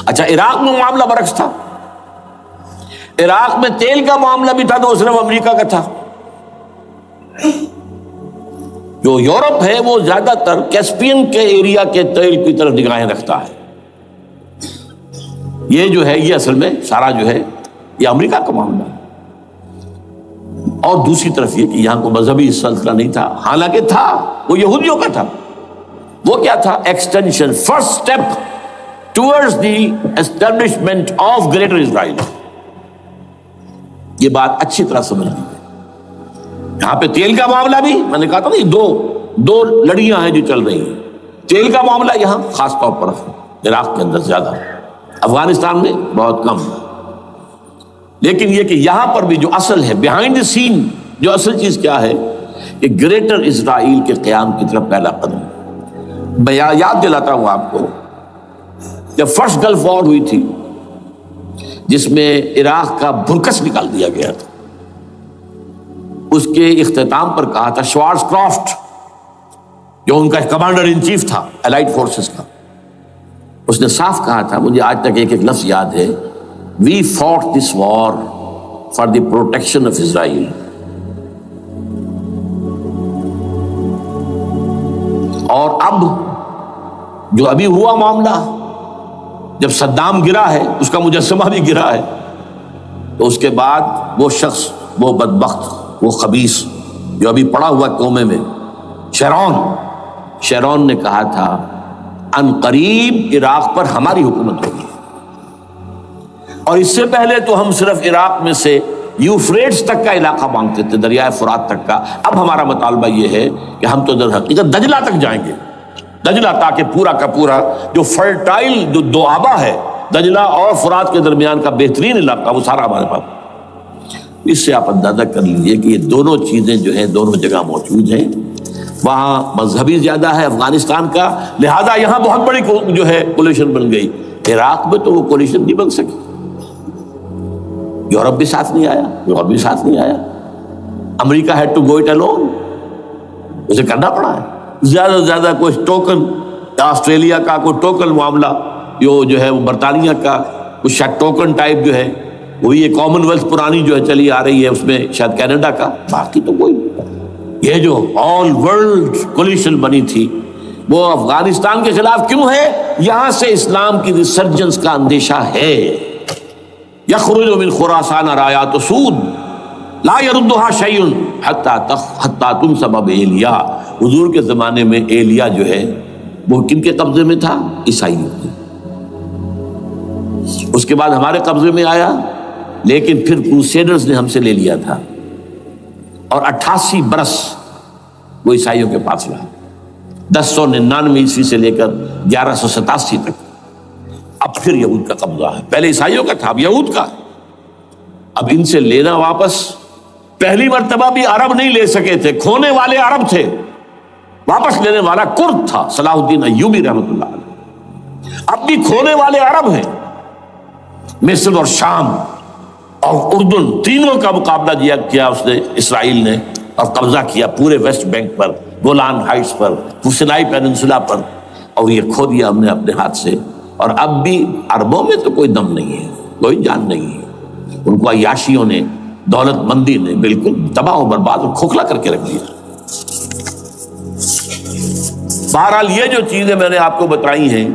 اچھا عراق میں معاملہ برعکس تھا. عراق میں تیل کا معاملہ بھی تھا تو صرف امریکہ کا تھا. جو یورپ ہے وہ زیادہ تر کیسپین کے ایریا کے تیل کی طرف نگاہیں رکھتا ہے. یہ جو ہے یہ اصل میں سارا جو ہے یہ امریکہ کا معاملہ ہے. اور دوسری طرف یہ کہ یہاں کو مذہبی سلسلہ نہیں تھا، حالانکہ تھا، وہ یہودیوں کا تھا. وہ کیا تھا؟ Extension, first step towards the establishment of greater Israel. یہ بات اچھی طرح سمجھ لیجیے. یہاں پہ تیل کا معاملہ بھی میں نے کہا تھا نا، دو لڑیاں ہیں جو چل رہی ہیں. تیل کا معاملہ یہاں خاص طور پر عراق کے اندر زیادہ، افغانستان میں بہت کم. لیکن یہ کہ یہاں پر بھی جو اصل ہے بیہائنڈ دی سین، جو اصل چیز کیا ہے کہ گریٹر اسرائیل کے قیام کی طرف پہلا قدم. میں یاد دلاتا ہوں آپ کو، جب فرسٹ گلف وار ہوئی تھی جس میں عراق کا بھرکس نکال دیا گیا تھا، اس کے اختتام پر کہا تھا شوارز کرافٹ، جو ان کا کمانڈر ان چیف تھا الائڈ فورسز کا، اس نے صاف کہا تھا، مجھے آج تک ایک ایک لفظ یاد ہے، We fought this war for the protection of Israel. اور اب جو ابھی ہوا معاملہ، جب صدام گرا ہے، اس کا مجسمہ بھی گرا ہے، تو اس کے بعد وہ شخص، وہ بدبخت، وہ خبیث جو ابھی پڑا ہوا کومے میں، شیرون نے کہا تھا ان قریب عراق پر ہماری حکومت ہوگی. اور اس سے پہلے تو ہم صرف عراق میں سے یوفریٹس تک کا علاقہ مانگتے تھے، دریائے فرات تک کا. اب ہمارا مطالبہ یہ ہے کہ ہم تو در حقیقت دجلہ تک جائیں گے، دجلہ، تاکہ پورا کا پورا جو فرٹائل جو دو آبا ہے دجلہ اور فرات کے درمیان کا بہترین علاقہ، وہ سارا ہمارے پاس. اس سے آپ اندازہ کر لیجیے کہ یہ دونوں چیزیں جو ہیں دونوں جگہ موجود ہیں. وہاں مذہبی زیادہ ہے افغانستان کا، لہذا یہاں بہت بڑی جو ہے کولیشن بن گئی. عراق میں تو وہ کولیشن نہیں بن سکی. یورپ بھی ساتھ نہیں آیا، یورپ بھی ساتھ نہیں آیا. امریکہ had to go it alone, اسے کرنا پڑا ہے. زیادہ سے زیادہ کوئی ٹوکن آسٹریلیا کا کوئی ٹوکن معاملہ جو ہے وہ برطانیہ کا کچھ شاید ٹوکن ٹائپ جو ہے وہی یہ کامن ویلتھ پرانی جو ہے چلی آ رہی ہے، اس میں شاید کینیڈا کا، باقی تو کوئی. یہ جو آل ورلڈ کولیشن بنی تھی وہ افغانستان کے خلاف کیوں ہے؟ یہاں سے اسلام کی ریسرجنس کا اندیشہ ہے. یخرج من خراسان رایات سود لا يردها شیء حتی تنصب بایلیا. حضور کے زمانے میں ایلیا جو ہے وہ کن کے قبضے میں تھا؟ عیسائیوں کے. اس کے بعد ہمارے قبضے میں آیا، لیکن پھر کروسیڈرز نے ہم سے لے لیا تھا اور 88 برس وہ عیسائیوں کے پاس رہا، 1099 عیسوی سے لے کر 1187 تک. اب پھر یہود کا قبضہ ہے. پہلے عیسائیوں کا تھا، اب یہود کا. اب ان سے لینا واپس، پہلی مرتبہ بھی عرب نہیں لے سکے تھے، کھونے والے عرب تھے، واپس لینے والا کرد تھا صلاح الدین ایوبی رحمۃ اللہ علیہ. اب بھی کھونے والے عرب ہیں. مصر اور شام اور اردن تینوں کا مقابلہ کیا اس نے، اسرائیل نے، اور قبضہ کیا پورے ویسٹ بینک پر، گولان ہائٹس پر، سینائی پیننسولا پر، اور یہ کھو دیا ہم نے اپنے ہاتھ سے. اور اب بھی عربوں میں تو کوئی دم نہیں ہے، کوئی جان نہیں ہے. ان کو عیاشیوں نے، دولت مندی نے بالکل تباہ و برباد اور کھوکھلا کر کے رکھ دیا. بہرحال یہ جو چیزیں میں نے آپ کو بتائی ہیں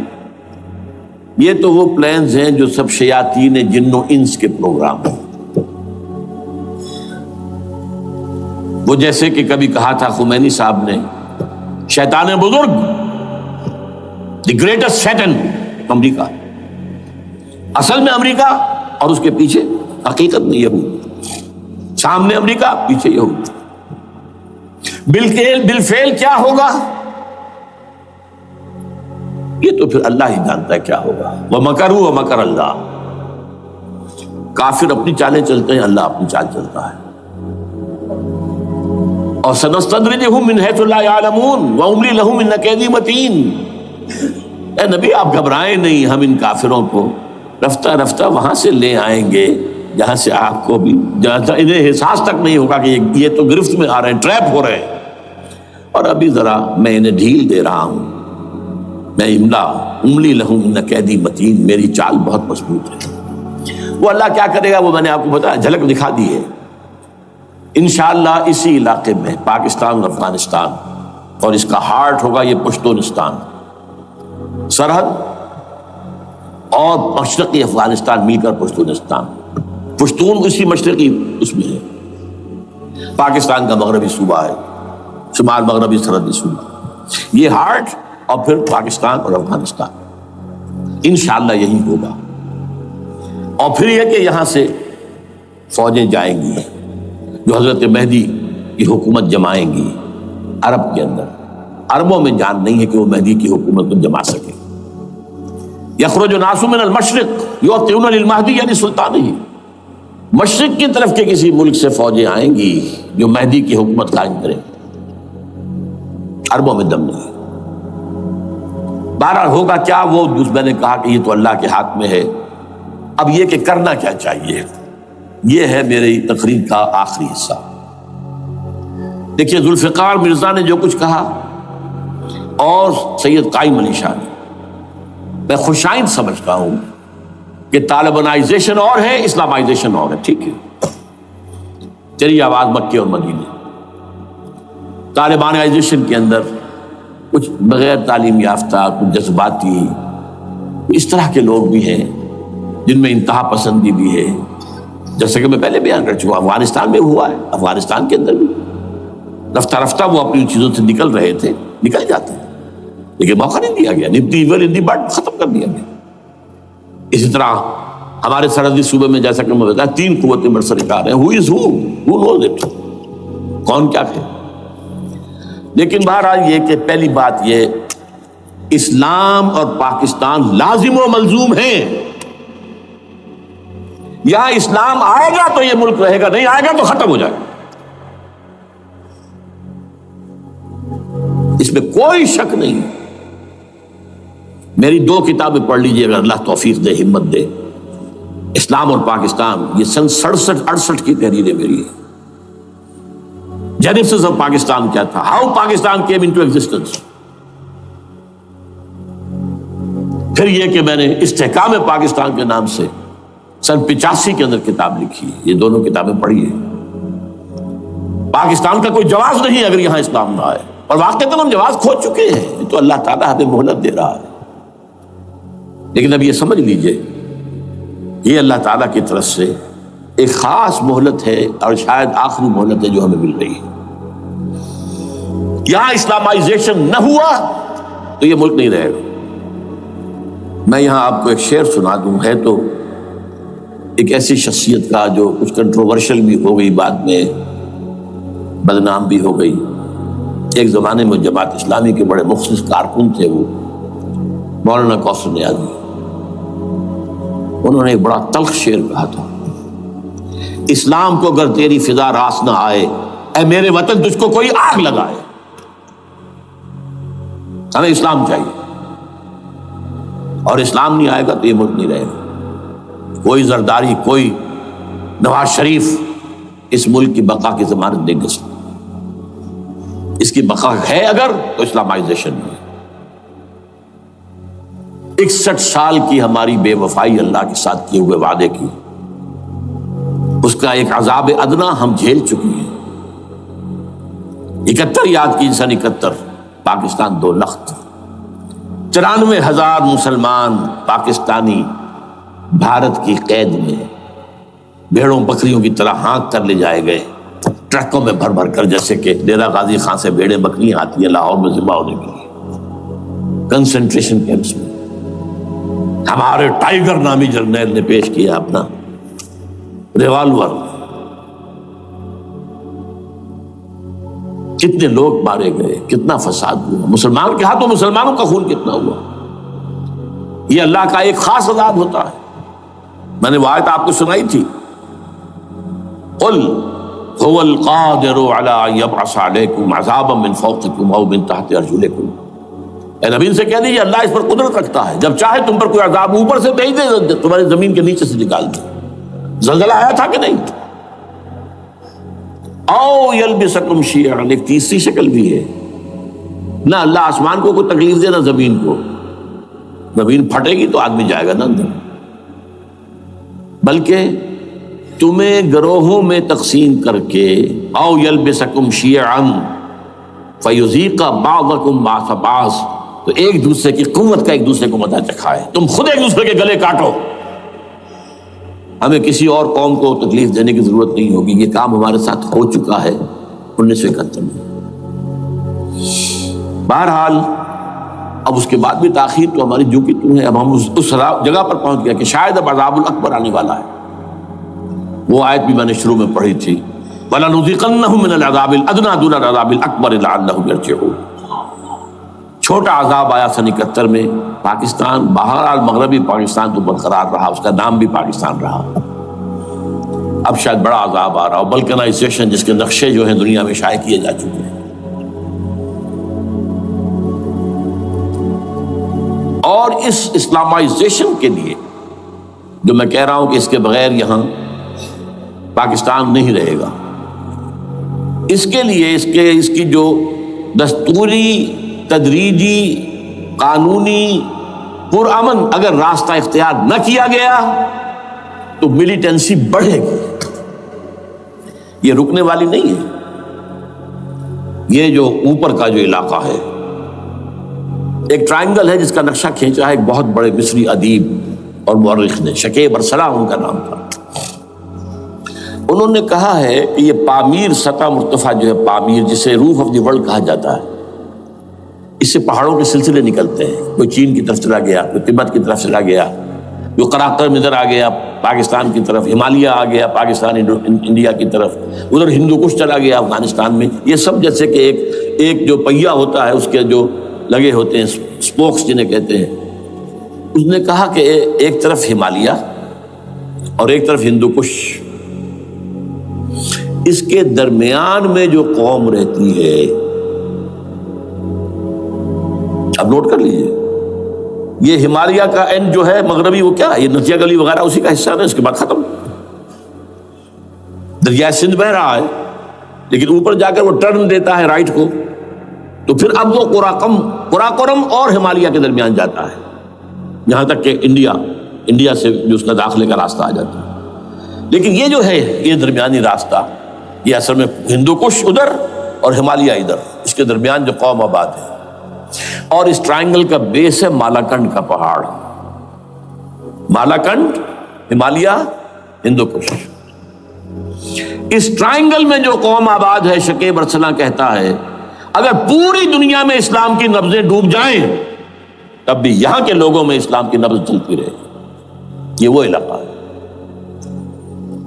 یہ تو وہ پلانز ہیں جو سب شیاطین جن و انس کے پروگرام ہیں. وہ جیسے کہ کبھی کہا تھا خمینی صاحب نے، شیطان بزرگ، دی گریٹسٹ شیطن، امریکہ. اصل میں امریکہ اور اس کے پیچھے حقیقت میں یہود. سامنے امریکہ، پیچھے یہود. بالفعل کیا ہوگا یہ تو پھر اللہ ہی جانتا ہے کیا ہوگا. وَمَكَرُوا وَمَكَرَ اللَّهُ. کافر اپنی چالیں چلتے ہیں، اللہ اپنی چال چلتا ہے. اور سَنَسْتَدْرِجُهُم مِّنْ حَيْثُ لَا يَعْلَمُونَ وَأُمْلِي لَهُمْ إِنَّ كَيْدِي مَتِينٌ. اے نبی آپ گھبرائیں نہیں، ہم ان کافروں کو رفتہ رفتہ وہاں سے لے آئیں گے جہاں سے آپ کو بھی، جہاں انہیں احساس تک نہیں ہوگا کہ یہ تو گرفت میں آ رہے ہیں، ٹریپ ہو رہے ہیں. اور ابھی ذرا میں انہیں ڈھیل دے رہا ہوں. میں املی لہم ان قیدی متین، میری چال بہت مضبوط ہے. وہ اللہ کیا کرے گا وہ میں نے آپ کو بتایا، جھلک دکھا دی ہے. انشاءاللہ اسی علاقے میں پاکستان اور افغانستان، اور اس کا ہارٹ ہوگا یہ پشتونستان، سرحد اور مشرقی افغانستان مل کر پشتونستان. پشتون اسی مشرقی اس میں ہے. پاکستان کا مغربی صوبہ ہے، شمال مغربی سرحدی صوبہ. یہ ہارٹ اور پھر پاکستان اور افغانستان، انشاءاللہ یہی ہوگا. اور پھر یہ کہ یہاں سے فوجیں جائیں گی جو حضرت مہدی کی حکومت جمائیں گی عرب کے اندر. عربوں میں جان نہیں ہے کہ وہ مہدی کی حکومت کو جما سکے. یخرج ناس من المشرق یؤتون للمہدی، یعنی سلطان ہی مشرق کی طرف کے کسی ملک سے فوجیں آئیں گی جو مہدی کی حکومت قائم کریں. عربوں میں دم نہیں. بہرحال ہوگا کیا وہ میں نے کہا کہ یہ تو اللہ کے ہاتھ میں ہے. اب یہ کہ کرنا کیا چاہیے، یہ ہے میری تقریر کا آخری حصہ. دیکھیے ذوالفقار مرزا نے جو کچھ کہا اور سید قائم علی شاہ نے، میں خوشائند سمجھتا ہوں کہ طالبانائزیشن اور ہے، اسلامائزیشن اور ہے. ٹھیک ہے، چلیے آواز مکے اور مدینے. طالبانائزیشن کے اندر کچھ بغیر تعلیم یافتہ، کچھ جذباتی، اس طرح کے لوگ بھی ہیں جن میں انتہا پسندی بھی ہے، جیسا کہ میں پہلے بیان کر چکا. افغانستان میں ہوا ہے، افغانستان کے اندر بھی رفتہ رفتہ وہ اپنی چیزوں سے نکل رہے تھے، نکل جاتے ہیں، لیکن موقع نہیں دیا گیا. نبتی ایول ان دی بٹ ختم کر دیا گیا. اسی طرح ہمارے سرحدی صوبے میں جیسا کہ میں بتایا 3 قوتیں برسرکار ہیں. ہو از ہو نوز اٹ، کون کیا کہ. لیکن بہرحال یہ کہ پہلی بات یہ، اسلام اور پاکستان لازم و ملزوم ہیں. یہاں اسلام آئے گا تو یہ ملک رہے گا، نہیں آئے گا تو ختم ہو جائے گا. اس میں کوئی شک نہیں. میری 2 کتابیں پڑھ لیجیے اگر اللہ توفیق دے، ہمت دے. اسلام اور پاکستان، یہ سن 67-68 کی تحریر ہے میری. جینیسس آف پاکستان کیا تھا، how Pakistan came into existence. پھر یہ کہ میں نے استحکام پاکستان کے نام سے سن 85 کے اندر کتاب لکھی ہے. یہ دونوں کتابیں پڑھی ہیں. پاکستان کا کوئی جواز نہیں اگر یہاں اسلام نہ آئے، اور واقعتاً ہم جواز کھو چکے ہیں. یہ تو اللہ تعالیٰ ہمیں مہلت دے رہا ہے. لیکن اب یہ سمجھ لیجئے یہ اللہ تعالیٰ کی طرف سے ایک خاص مہلت ہے، اور شاید آخری مہلت ہے جو ہمیں مل رہی ہے. یہاں اسلامائزیشن نہ ہوا تو یہ ملک نہیں رہے گا. میں یہاں آپ کو ایک شعر سنا دوں. ہے تو ایک ایسی شخصیت کا جو کچھ کنٹروورشل بھی ہو گئی، بعد میں بدنام بھی ہو گئی. ایک زمانے میں جماعت اسلامی کے بڑے مخلص کارکن تھے وہ، مولانا کوثر نیازی. انہوں نے ایک بڑا تلخ شعر کہا تھا، اسلام کو اگر تیری فضا راس نہ آئے، اے میرے وطن تجھ کو کوئی آگ لگائے. ہمیں اسلام چاہیے، اور اسلام نہیں آئے گا تو یہ ملک نہیں رہے گا. کوئی زرداری، کوئی نواز شریف اس ملک کی بقا کی ضمانت نہیں دے سکتا. اس کی بقا ہے اگر تو اسلامائزیشن نہیں ہے. 61 سال کی ہماری بے وفائی اللہ کے ساتھ کیے ہوئے وعدے کی، اس کا ایک عذاب ادنا ہم جھیل چکے ہیں. 71 یاد کی سن 71 پاکستان 2 لخت، 94,000 مسلمان پاکستانی بھارت کی قید میں بھیڑوں بکریوں کی طرح ہانک کر لے جائے گئے، ٹرکوں میں بھر بھر کر، جیسے کہ ڈیرہ غازی خان سے بھیڑیں بکریاں آتی ہیں لاہور میں ذبح ہونے کے لیے. کنسنٹریشن کیمپس میں ہمارے ٹائیگر نامی جرنیل نے پیش کیا اپنا ریوالور. کتنے لوگ مارے گئے، کتنا فساد ہوا. مسلمان کے ہاتھوں مسلمانوں کا خون کتنا ہوا. یہ اللہ کا ایک خاص عذاب ہوتا ہے. میں نے وہ آیت آپ کو سنائی تھی، قل هو القادر على ان يبعث عليكم عذابا من فوقكم او من تحت ارجلكم. اے نبی سے کہہ دیجیے اللہ اس پر قدرت رکھتا ہے، جب چاہے تم پر کوئی عذاب اوپر سے بھیج دے، تمہاری زمین کے نیچے سے نکال دے. زلزلہ آیا تھا کہ نہیں؟ او یلبسکم شیعا، ایک تیسری شکل بھی ہے. نہ اللہ آسمان کو کوئی تکلیف دے، نہ زمین کو. زمین پھٹے گی تو آدمی جائے گا نا اندر، بلکہ تمہیں گروہوں میں تقسیم کر کے او یلبسکم شیعا فیذیق بعضکم بعض بعض، تو ایک دوسرے کی قوت کا ایک دوسرے کو مزہ چکھائے. تم خود ایک دوسرے کے گلے کاٹو. ہمیں کسی اور قوم کو تکلیف دینے کی ضرورت نہیں ہوگی. یہ کام ہمارے ساتھ ہو چکا ہے 1971 میں. بہرحال اب اس کے بعد بھی تاخیر تو ہماری جو کی تو ہے. اب ہم اس جگہ پر پہنچ گئے کہ شاید اب عذاب الاکبر آنے والا ہے. وہ آیت بھی میں نے شروع میں پڑھی تھی، وَلَنُذِيقَنَّهُم مِّنَ الْعَذَابِ الْأَدْنَىٰ دُونَ الْعَذَابِ الْأَكْبَرِ لَعَلَّهُمْ يَرْجِعُونَ. چھوٹا عذاب آیا سن 71 میں پاکستان. بہرحال مغربی پاکستان تو برقرار رہا، اس کا نام بھی پاکستان رہا. اب شاید بڑا عذاب آ رہا ہو، بلکنائزیشن جس کے نقشے جو ہیں دنیا میں شائع کیے جا چکے ہیں. اور اس اسلامائزیشن کے لیے جو میں کہہ رہا ہوں کہ اس کے بغیر یہاں پاکستان نہیں رہے گا، اس کے لیے اس کی جو دستوری، تدریجی، قانونی، پرامن اگر راستہ اختیار نہ کیا گیا تو ملیٹنسی بڑھے گی. یہ رکنے والی نہیں ہے. یہ جو اوپر کا جو علاقہ ہے ایک ٹرائنگل ہے جس کا نقشہ کھینچا ہے ایک بہت بڑے مصری ادیب اور مورخ نے، شکیب ارسلان ان کا نام تھا. انہوں نے کہا ہے کہ یہ پامیر، سطح مرتفع جو ہے پامیر، جسے روف آف دی ورلڈ کہا جاتا ہے، اس سے پہاڑوں کے سلسلے نکلتے ہیں. کوئی چین کی طرف چلا گیا، کوئی تبت کی طرف چلا گیا، جو قراقرم ادھر آ گیا پاکستان کی طرف، ہمالیہ آ گیا پاکستان انڈیا کی طرف، ادھر ہندو کش چلا گیا افغانستان میں. یہ سب جیسے کہ ایک جو پہیا ہوتا ہے اس کے جو لگے ہوتے ہیں اسپوکس جنہیں کہتے ہیں. اس نے کہا کہ ایک طرف ہمالیہ اور ایک طرف ہندو کش، اس کے درمیان میں جو قوم رہتی ہے، اب نوٹ کر لیجئے، یہ ہمالیہ کا اینڈ جو ہے مغربی، وہ کیا ہے، یہ نتیا گلی وغیرہ اسی کا حصہ ہے. اس کے بعد ختم، دریائے سندھ بہ رہا ہے، لیکن اوپر جا کر وہ ٹرن دیتا ہے رائٹ کو، تو پھر اب وہ قراقرم اور ہمالیہ کے درمیان جاتا ہے. یہاں تک کہ انڈیا سے جو اس کا داخلے کا راستہ آ جاتا ہے. لیکن یہ جو ہے یہ درمیانی راستہ یہ اصل میں ہندو کش ادھر اور ہمالیہ ادھر، اس کے درمیان جو قوم آباد ہے. اور اس ٹرائنگل کا بیس ہے مالاکنڈ کا پہاڑ. مالاکنڈ، ہمالیہ، ہندو کش. اس ٹرائنگل میں جو قوم آباد ہے، شکیب ارسلان کہتا ہے اگر پوری دنیا میں اسلام کی نبضیں ڈوب جائیں تب بھی یہاں کے لوگوں میں اسلام کی نبض چلتی رہے گی. یہ وہ علاقہ ہے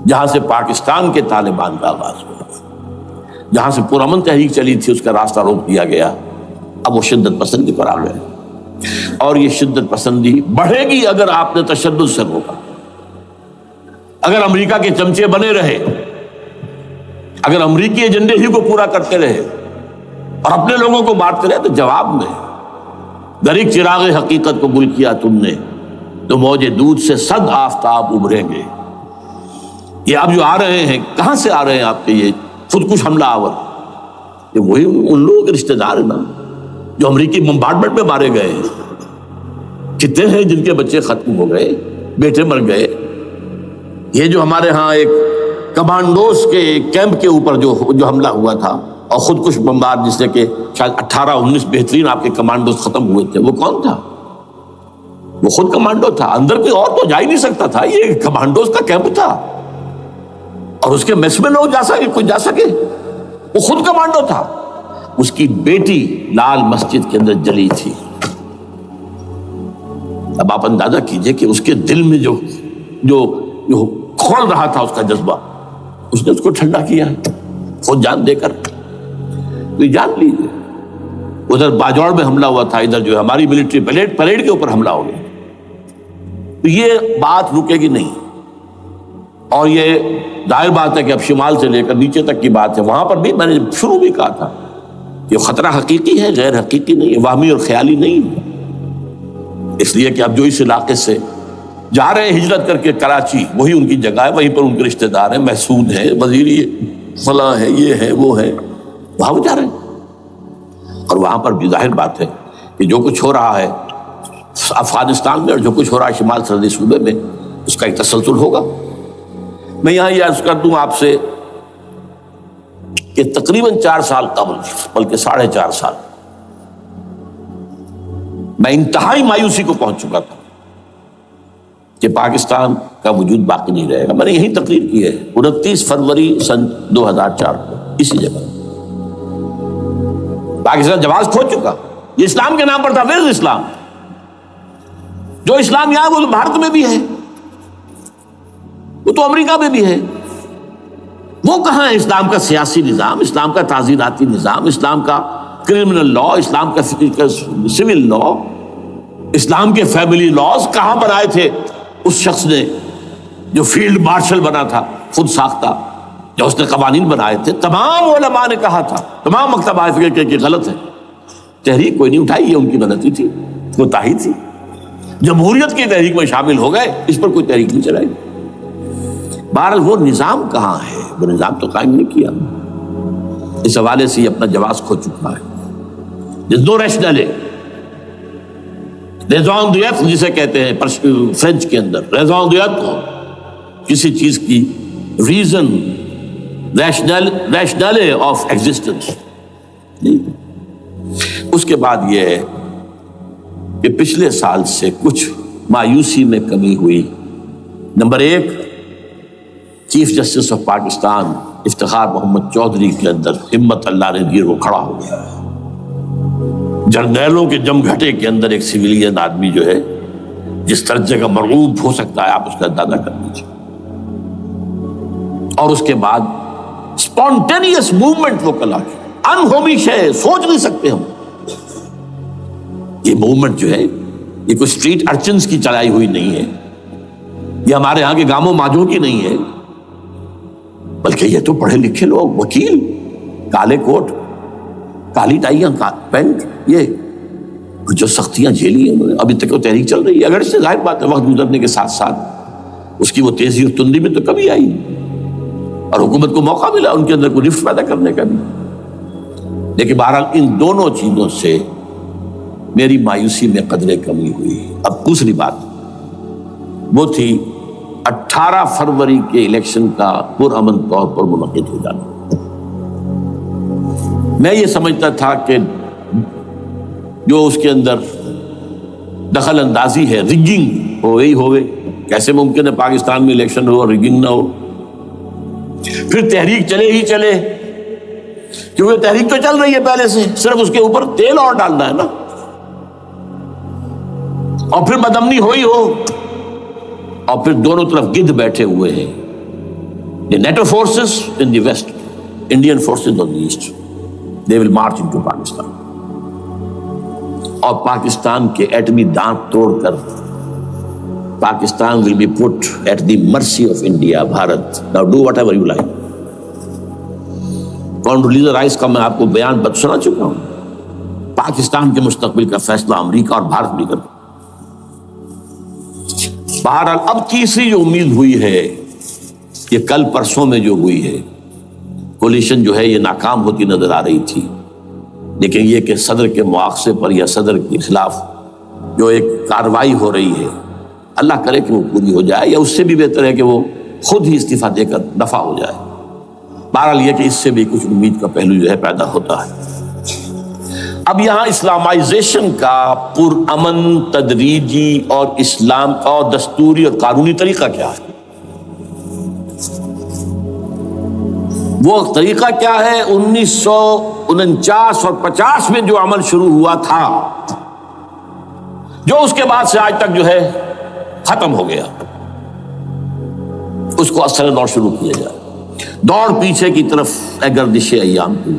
جہاں سے پاکستان کے طالبان کا آغاز ہوا، جہاں سے پرامن تحریک چلی تھی اس کا راستہ روک دیا گیا. اب وہ شدت پسندی پر آ گئے اور یہ شدت پسندی بڑھے گی اگر آپ نے تشدد سے روکا. اگر امریکہ کے چمچے بنے رہے، اگر امریکی ایجنڈے ہی کو پورا کرتے رہے اور اپنے لوگوں کو مارتے رہے، تو جواب میں دریک چراغ حقیقت کو گل کیا تم نے تو موج دودھ سے صد آفتاب ابھریں گے. یہ آپ جو آ رہے ہیں کہاں سے آ رہے ہیں؟ آپ کے یہ خودکش حملہ آور یہ وہی ان لوگوں کے رشتہ دار ہیں نا جو امریکی بمبارڈمنٹ میں مارے گئے ہیں. کتنے ہیں جن کے بچے ختم ہو گئے، بیٹے مر گئے. یہ جو ہمارے ہاں ایک کمانڈوز کے کیمپ کے اوپر جو حملہ ہوا تھا اور خودکش بمبار جس سے کہ شاید 18-19 بہترین آپ کے کمانڈوز ختم ہوئے تھے، وہ کون تھا؟ وہ خود کمانڈو تھا. اندر کوئی اور تو جا ہی نہیں سکتا تھا، یہ کمانڈوز کا کیمپ تھا اور اس کے میس میں لوگ جا سکے، کوئی جا سکے. وہ خود کمانڈو تھا. اس کی بیٹی لال مسجد کے اندر جلی تھی. اب آپ اندازہ کیجئے کہ اس کے دل میں جو کھول رہا تھا اس کا جذبہ، اس نے اس کو ٹھنڈا کیا خود جان دے کر. تو جان لیجیے ادھر باجوڑ میں حملہ ہوا تھا، ادھر جو ہے ہماری ملٹری پریڈ کے اوپر حملہ ہو گیا. تو یہ بات رکے گی نہیں. اور یہ ظاہر بات ہے کہ اب شمال سے لے کر نیچے تک کی بات ہے. وہاں پر بھی میں نے شروع بھی کہا تھا یہ خطرہ حقیقی ہے، غیر حقیقی نہیں ہے، وہمی اور خیالی نہیں. اس لیے کہ اب جو اس علاقے سے جا رہے ہیں ہجرت کر کے کراچی، وہی ان کی جگہ ہے، وہیں پر ان کے رشتہ دار ہیں، محسود ہیں، وزیری فلاں ہیں، یہ ہیں وہ ہیں، وہاں وہ جا رہے ہیں. اور وہاں پر بھی ظاہر بات ہے کہ جو کچھ ہو رہا ہے افغانستان میں اور جو کچھ ہو رہا ہے شمال سرحدی صوبے میں، اس کا ایک تسلسل ہوگا. میں یہاں یہ عرض کر دوں آپ سے کہ تقریباً 4 سال قبل، بلکہ 4.5 سال، میں انتہائی مایوسی کو پہنچ چکا تھا کہ پاکستان کا وجود باقی نہیں رہے گا. میں نے یہی تقریر کی ہے 29 فروری سن 2004 کو اسی جگہ. پاکستان جواز کھو چکا. یہ اسلام کے نام پر تھا. ویئر از اسلام؟ جو اسلام یہاں وہ تو بھارت میں بھی ہے، وہ تو امریکہ میں بھی ہے. وہ کہاں ہے اسلام کا سیاسی نظام، اسلام کا تعزیراتی نظام، اسلام کا کرمنل لا، اسلام کا سول لا، اسلام کے فیملی لاز کہاں بنائے تھے اس شخص نے جو فیلڈ مارشل بنا تھا، خود ساختہ، جو اس نے قوانین بنائے تھے. تمام علماء نے کہا تھا، تمام مکتبہ فکر کہ غلط ہے. تحریک کوئی نہیں اٹھائی، یہ ان کی غلطی تھی، کوتاہی تھی. جمہوریت کی تحریک میں شامل ہو گئے، اس پر کوئی تحریک نہیں چلائی. بہرحال وہ نظام کہاں ہے؟ وہ نظام تو قائم نہیں کیا. اس حوالے سے یہ اپنا جواز کھو چکا ہے. There's no rationale. raison d'être جسے کہتے ہیں فرینچ کے اندر، raison d'être کسی چیز کی ریزن، rationale آف ایگزسٹنس. اس کے بعد یہ ہے کہ پچھلے سال سے کچھ مایوسی میں کمی ہوئی. Number 1، chief justice of Pakistan Iftikhar Muhammad Chaudhry کے اندر ہمت اللہ نے دی، وہ کھڑا ہو گیا. جرنیلوں کے جم گھٹے کے اندر ایک سویلین آدمی جو ہے جس درجے کا مرغوب ہو سکتا ہے آپ اس کا اندازہ کر لیجیے. اور اس کے بعد اسپونٹینیس موومنٹ وہ کلا ہے، انہومیش ہے، سوچ نہیں سکتے ہم. یہ موومنٹ جو ہے یہ کوئی اسٹریٹ ارچنز کی چلائی ہوئی نہیں ہے، یہ ہمارے ہاں کے گاموں ماجوں کی نہیں ہے، بلکہ یہ تو پڑھے لکھے لوگ، وکیل، کالے کوٹ، کالی ٹائیاں، پینٹ، یہ جو سختیاں جھیلی ہیں انہوں نے. ابھی تک وہ تحریک چل رہی ہے، اگر اس سے ظاہر بات ہے وقت گزرنے کے ساتھ ساتھ اس کی وہ تیزی اور تندی میں تو کمی آئی اور حکومت کو موقع ملا ان کے اندر کوئی رفت پیدا کرنے کا بھی. لیکن بہرحال ان دونوں چیزوں سے میری مایوسی میں قدرے کمی ہوئی. اب دوسری بات وہ تھی 18 فروری کے الیکشن کا پرامن طور پر منعقد ہو جانا. میں یہ سمجھتا تھا کہ جو اس کے اندر دخل اندازی ہے، ریگنگ ہو گئی ہوگی. کیسے ممکن ہے پاکستان میں الیکشن ہو اور ریگنگ نہ ہو؟ پھر تحریک چلے ہی چلے، کیونکہ تحریک تو چل رہی ہے پہلے سے، صرف اس کے اوپر تیل اور ڈالنا ہے نا. اور پھر بدامنی ہوئی ہو، اور پھر دونوں طرف گدھ بیٹھے ہوئے ہیں. The NATO forces in the west, Indian forces on the east. They will march into Pakistan. اور پاکستان کے ایٹمی دانت توڑ کر Pakistan will be put at the mercy of India, Bharat. Now do whatever you like. Condoleezza Rice کا میں آپ کو بیان سنا چکا ہوں. پاکستان کے مستقبل کا فیصلہ امریکہ اور بھارت بھی کرتا. بہرحال اب تیسری جو امید ہوئی ہے، یہ کل پرسوں میں جو ہوئی ہے، کولیشن جو ہے یہ ناکام ہوتی نظر آ رہی تھی. لیکن یہ کہ صدر کے مواخذے پر یا صدر کے خلاف جو ایک کارروائی ہو رہی ہے، اللہ کرے کہ وہ پوری ہو جائے، یا اس سے بھی بہتر ہے کہ وہ خود ہی استعفیٰ دے کر دفع ہو جائے. بہرحال یہ کہ اس سے بھی کچھ امید کا پہلو جو ہے پیدا ہوتا ہے. اب یہاں اسلامائزیشن کا پرامن، تدریجی اور اسلام اور دستوری اور قانونی طریقہ کیا ہے؟ وہ طریقہ کیا ہے؟ 1949 اور 50 میں جو عمل شروع ہوا تھا، جو اس کے بعد سے آج تک جو ہے ختم ہو گیا، اس کو اثر دور شروع کیا جائے. دوڑ پیچھے کی طرف اے گردش ایام کی.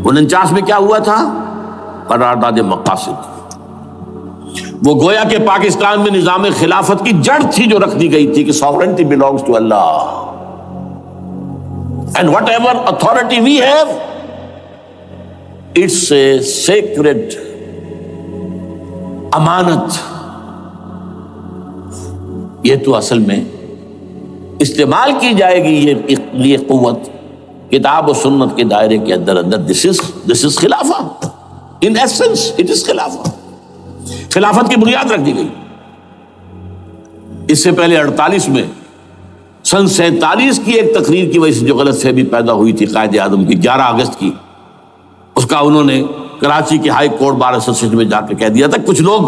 49 میں کیا ہوا تھا؟ قرارداد مقاصد. وہ گویا کہ پاکستان میں نظام خلافت کی جڑ تھی جو رکھ دی گئی تھی کہ sovereignty belongs to Allah and whatever authority we have, it's a sacred امانت. یہ تو اصل میں استعمال کی جائے گی یہ قوت کتاب و سنت کے دائرے کے اندر. this is خلافہ. in essence it is خلافہ. خلافت کی بنیاد رکھ دی گئی. اس سے پہلے 48 میں سن 47 کی ایک تقریر کی وجہ سے جو غلط فہمی پیدا ہوئی تھی قائد اعظم کی 11 اگست کی، اس کا انہوں نے کراچی کی ہائی کورٹ بار ایسوسیشن میں جا کے کہہ دیا تھا. کچھ لوگ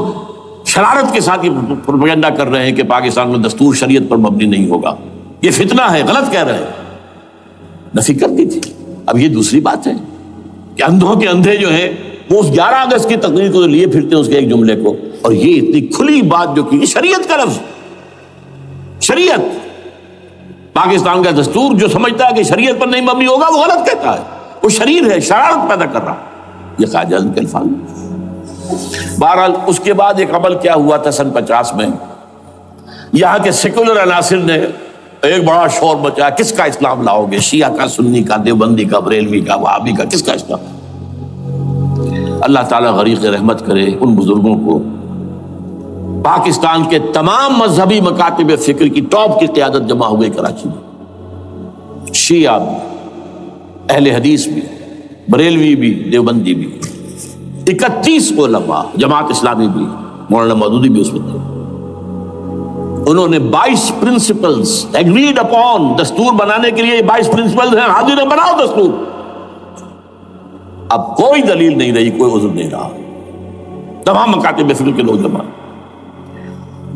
شرارت کے ساتھ یہ پروپیگنڈا کر رہے ہیں کہ پاکستان میں دستور شریعت پر مبنی نہیں ہوگا، یہ فتنہ ہے، غلط کہہ رہے ہیں. نفی کر دی تھی. اب یہ دوسری بات ہے کہ اندھوں کے اندھے جو ہیں وہ اس 11 اگست کی تقریر کو لیے پھرتے ہیں، اس کے ایک جملے کو، اور یہ اتنی کھلی بات جو کی شریعت کا لفظ. شریعت، پاکستان کا دستور جو سمجھتا ہے کہ شریعت پر نہیں مبنی ہوگا وہ غلط کہتا ہے، وہ شریر ہے، شرارت پیدا کر رہا. یہ قائد اعظم کے الفاظ. بہرحال اس کے بعد ایک عمل کیا ہوا تھا سن 50 میں، یہاں کے سیکولر عناصر نے ایک بڑا شور مچایا، کس کا اسلام لاؤ گے؟ شیعہ کا، سنی کا، دیوبندی کا، بریلوی کا، وہابی کا، کس کا اسلام؟ اللہ تعالیٰ غریق رحمت کرے ان بزرگوں کو. پاکستان کے تمام مذہبی مکاتب فکر کی ٹاپ کی قیادت جمع ہو گئی کراچی میں. شیعہ بھی، اہل حدیث بھی، بریلوی بھی، دیوبندی بھی. 31 علماء، جماعت اسلامی بھی، مولانا مودودی بھی اس میں تھے. انہوں نے 22 پرنسپلز ایگریڈ اپون، دستور بنانے کے لیے 22 پرنسپلز ہیں، حاضر ہیں، بناؤ دستور. اب کوئی دلیل نہیں رہی، کوئی عذر نہیں رہا. تمام مکاتب فکر کے لوگ جمع.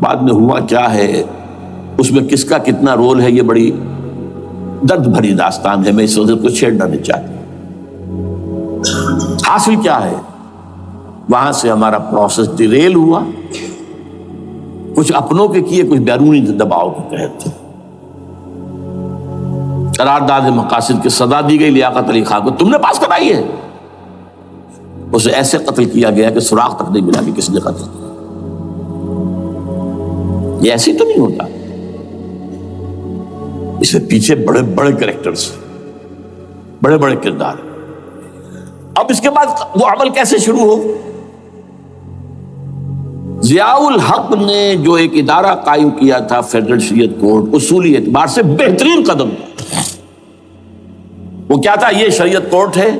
بعد میں ہوا کیا ہے، اس میں کس کا کتنا رول ہے، یہ بڑی درد بھری داستان ہے، میں اس وجہ کو چھیڑنا نہیں چاہتا. حاصل کیا ہے، وہاں سے ہمارا پروسیس ڈیریل ہوا، کچھ اپنوں کے کیے، کچھ بیرونی دباؤ کے تحت. قرارداد مقاصد کی سزا دی گئی لیاقت علی خان کو، تم نے پاس کرائی ہے. اسے ایسے قتل کیا گیا کہ سراغ تک نہیں ملا کہ کس نے قتل کیا. یہ ایسے تو نہیں ہوتا، اس میں پیچھے بڑے بڑے کریکٹرز، بڑے بڑے کردار. اب اس کے بعد وہ عمل کیسے شروع ہو؟ ضیاء الحق نے جو ایک ادارہ قائم کیا تھا فیڈرل شریعت کورٹ، اصولی اعتبار سے بہترین قدم. وہ کیا تھا؟ یہ شریعت کورٹ ہے،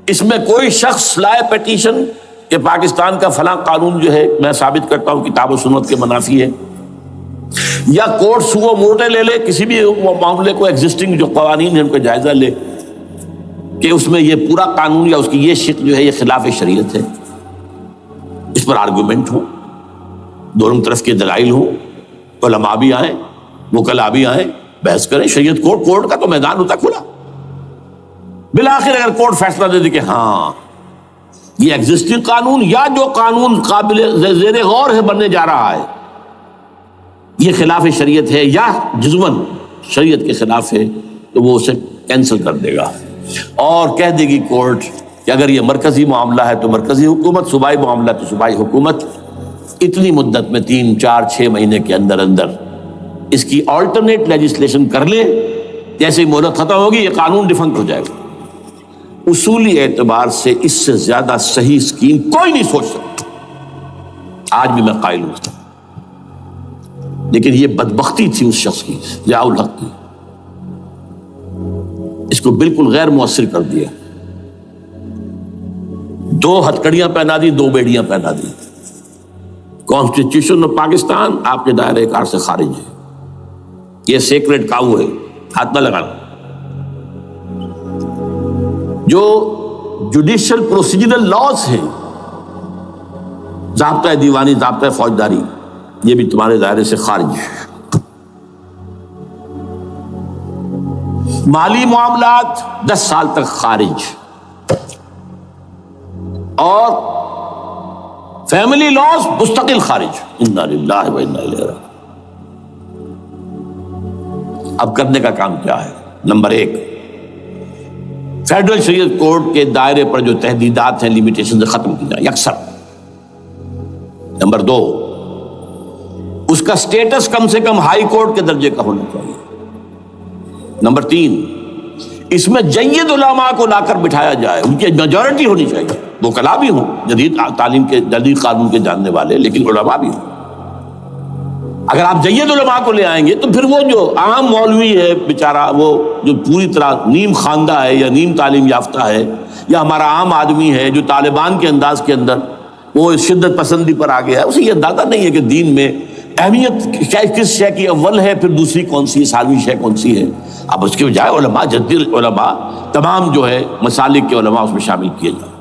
اس میں کوئی شخص لائے پیٹیشن کہ پاکستان کا فلاں قانون جو ہے میں ثابت کرتا ہوں کتاب و سنت کے منافی ہے، یا کورٹ سو موٹے لے لے کسی بھی معاملے کو، ایگزسٹنگ جو قوانین ہیں ان کا جائزہ لے کہ اس میں یہ پورا قانون یا اس کی یہ شق جو ہے یہ خلاف شریعت ہے، اس پر آرگومنٹ ہو، دونوں طرف کے دلائل ہوں، علماء بھی آئیں، وکلاء بھی آئیں، بحث کریں، شریعت کورٹ کا تو میدان ہوتا کھلا۔ بالآخر اگر کورٹ فیصلہ دے دے کہ ہاں یہ ایگزسٹنگ قانون یا جو قانون قابل زیر غور ہے بننے جا رہا ہے یہ خلاف شریعت ہے یا جزوً شریعت کے خلاف ہے، تو وہ اسے کینسل کر دے گا اور کہہ دے گی کورٹ کہ اگر یہ مرکزی معاملہ ہے تو مرکزی حکومت، صوبائی معاملہ تو صوبائی حکومت اتنی مدت میں 3 4 6 مہینے کے اندر اندر اس کی آلٹرنیٹ لیجسلیشن کر لے، جیسے ہی مہلت ختم ہوگی یہ قانون ڈیفنکٹ ہو جائے گا۔ اصولی اعتبار سے اس سے زیادہ صحیح اسکیم کوئی نہیں سوچ سکتا، آج بھی میں قائل ہوں، لیکن یہ بدبختی تھی اس شخص کی، ضیاء الحق کی، اس کو بالکل غیر مؤثر کر دیا، 2 ہتھکڑیاں پہنا دی، 2 بیڑیاں پہنا دی۔ کانسٹیٹیوشن آف پاکستان آپ کے دائرے کار سے خارج ہے، یہ سیکریٹ کاؤ ہے، ہاتھ نہ لگانا۔ جو جوڈیشل پروسیجرل لاز ہیں، ضابطۂ دیوانی، ضابطۂ فوجداری، یہ بھی تمہارے دائرے سے خارج ہے۔ مالی معاملات 10 سال تک خارج، اور فیملی لاز مستقل خارج۔ انا للہ و انا الیہ راجعون۔ اب کرنے کا کام کیا ہے؟ نمبر 1، فیڈرل شریعت کورٹ کے دائرے پر جو تحدیدات ہیں، لیمیٹیشن ختم کی جائیں یکسر۔ نمبر 2، اس کا سٹیٹس کم سے کم ہائی کورٹ کے درجے کا ہونا چاہیے۔ نمبر 3، اس میں جید علماء کو لا کر بٹھایا جائے، ان کی میجورٹی ہونی چاہیے، وکلاء بھی ہوں، جدید تعلیم کے جدید قانون کے جاننے والے، لیکن علماء بھی ہوں۔ اگر آپ جید علماء کو لے آئیں گے تو پھر وہ جو عام مولوی ہے بیچارہ، وہ جو پوری طرح نیم خواندہ ہے یا نیم تعلیم یافتہ ہے، یا ہمارا عام آدمی ہے جو طالبان کے انداز کے اندر وہ شدت پسندی پر آ گیا ہے، اسے یہ اندازہ نہیں ہے کہ دین میں اہمیت کس شے کی اول ہے، پھر دوسری کون سی ہے، سالوی شے کون سی ہے۔ اب اس کے بجائے علماء، جدید علماء، تمام جو ہے مسالک کے علماء اس میں شامل کیے جائیں۔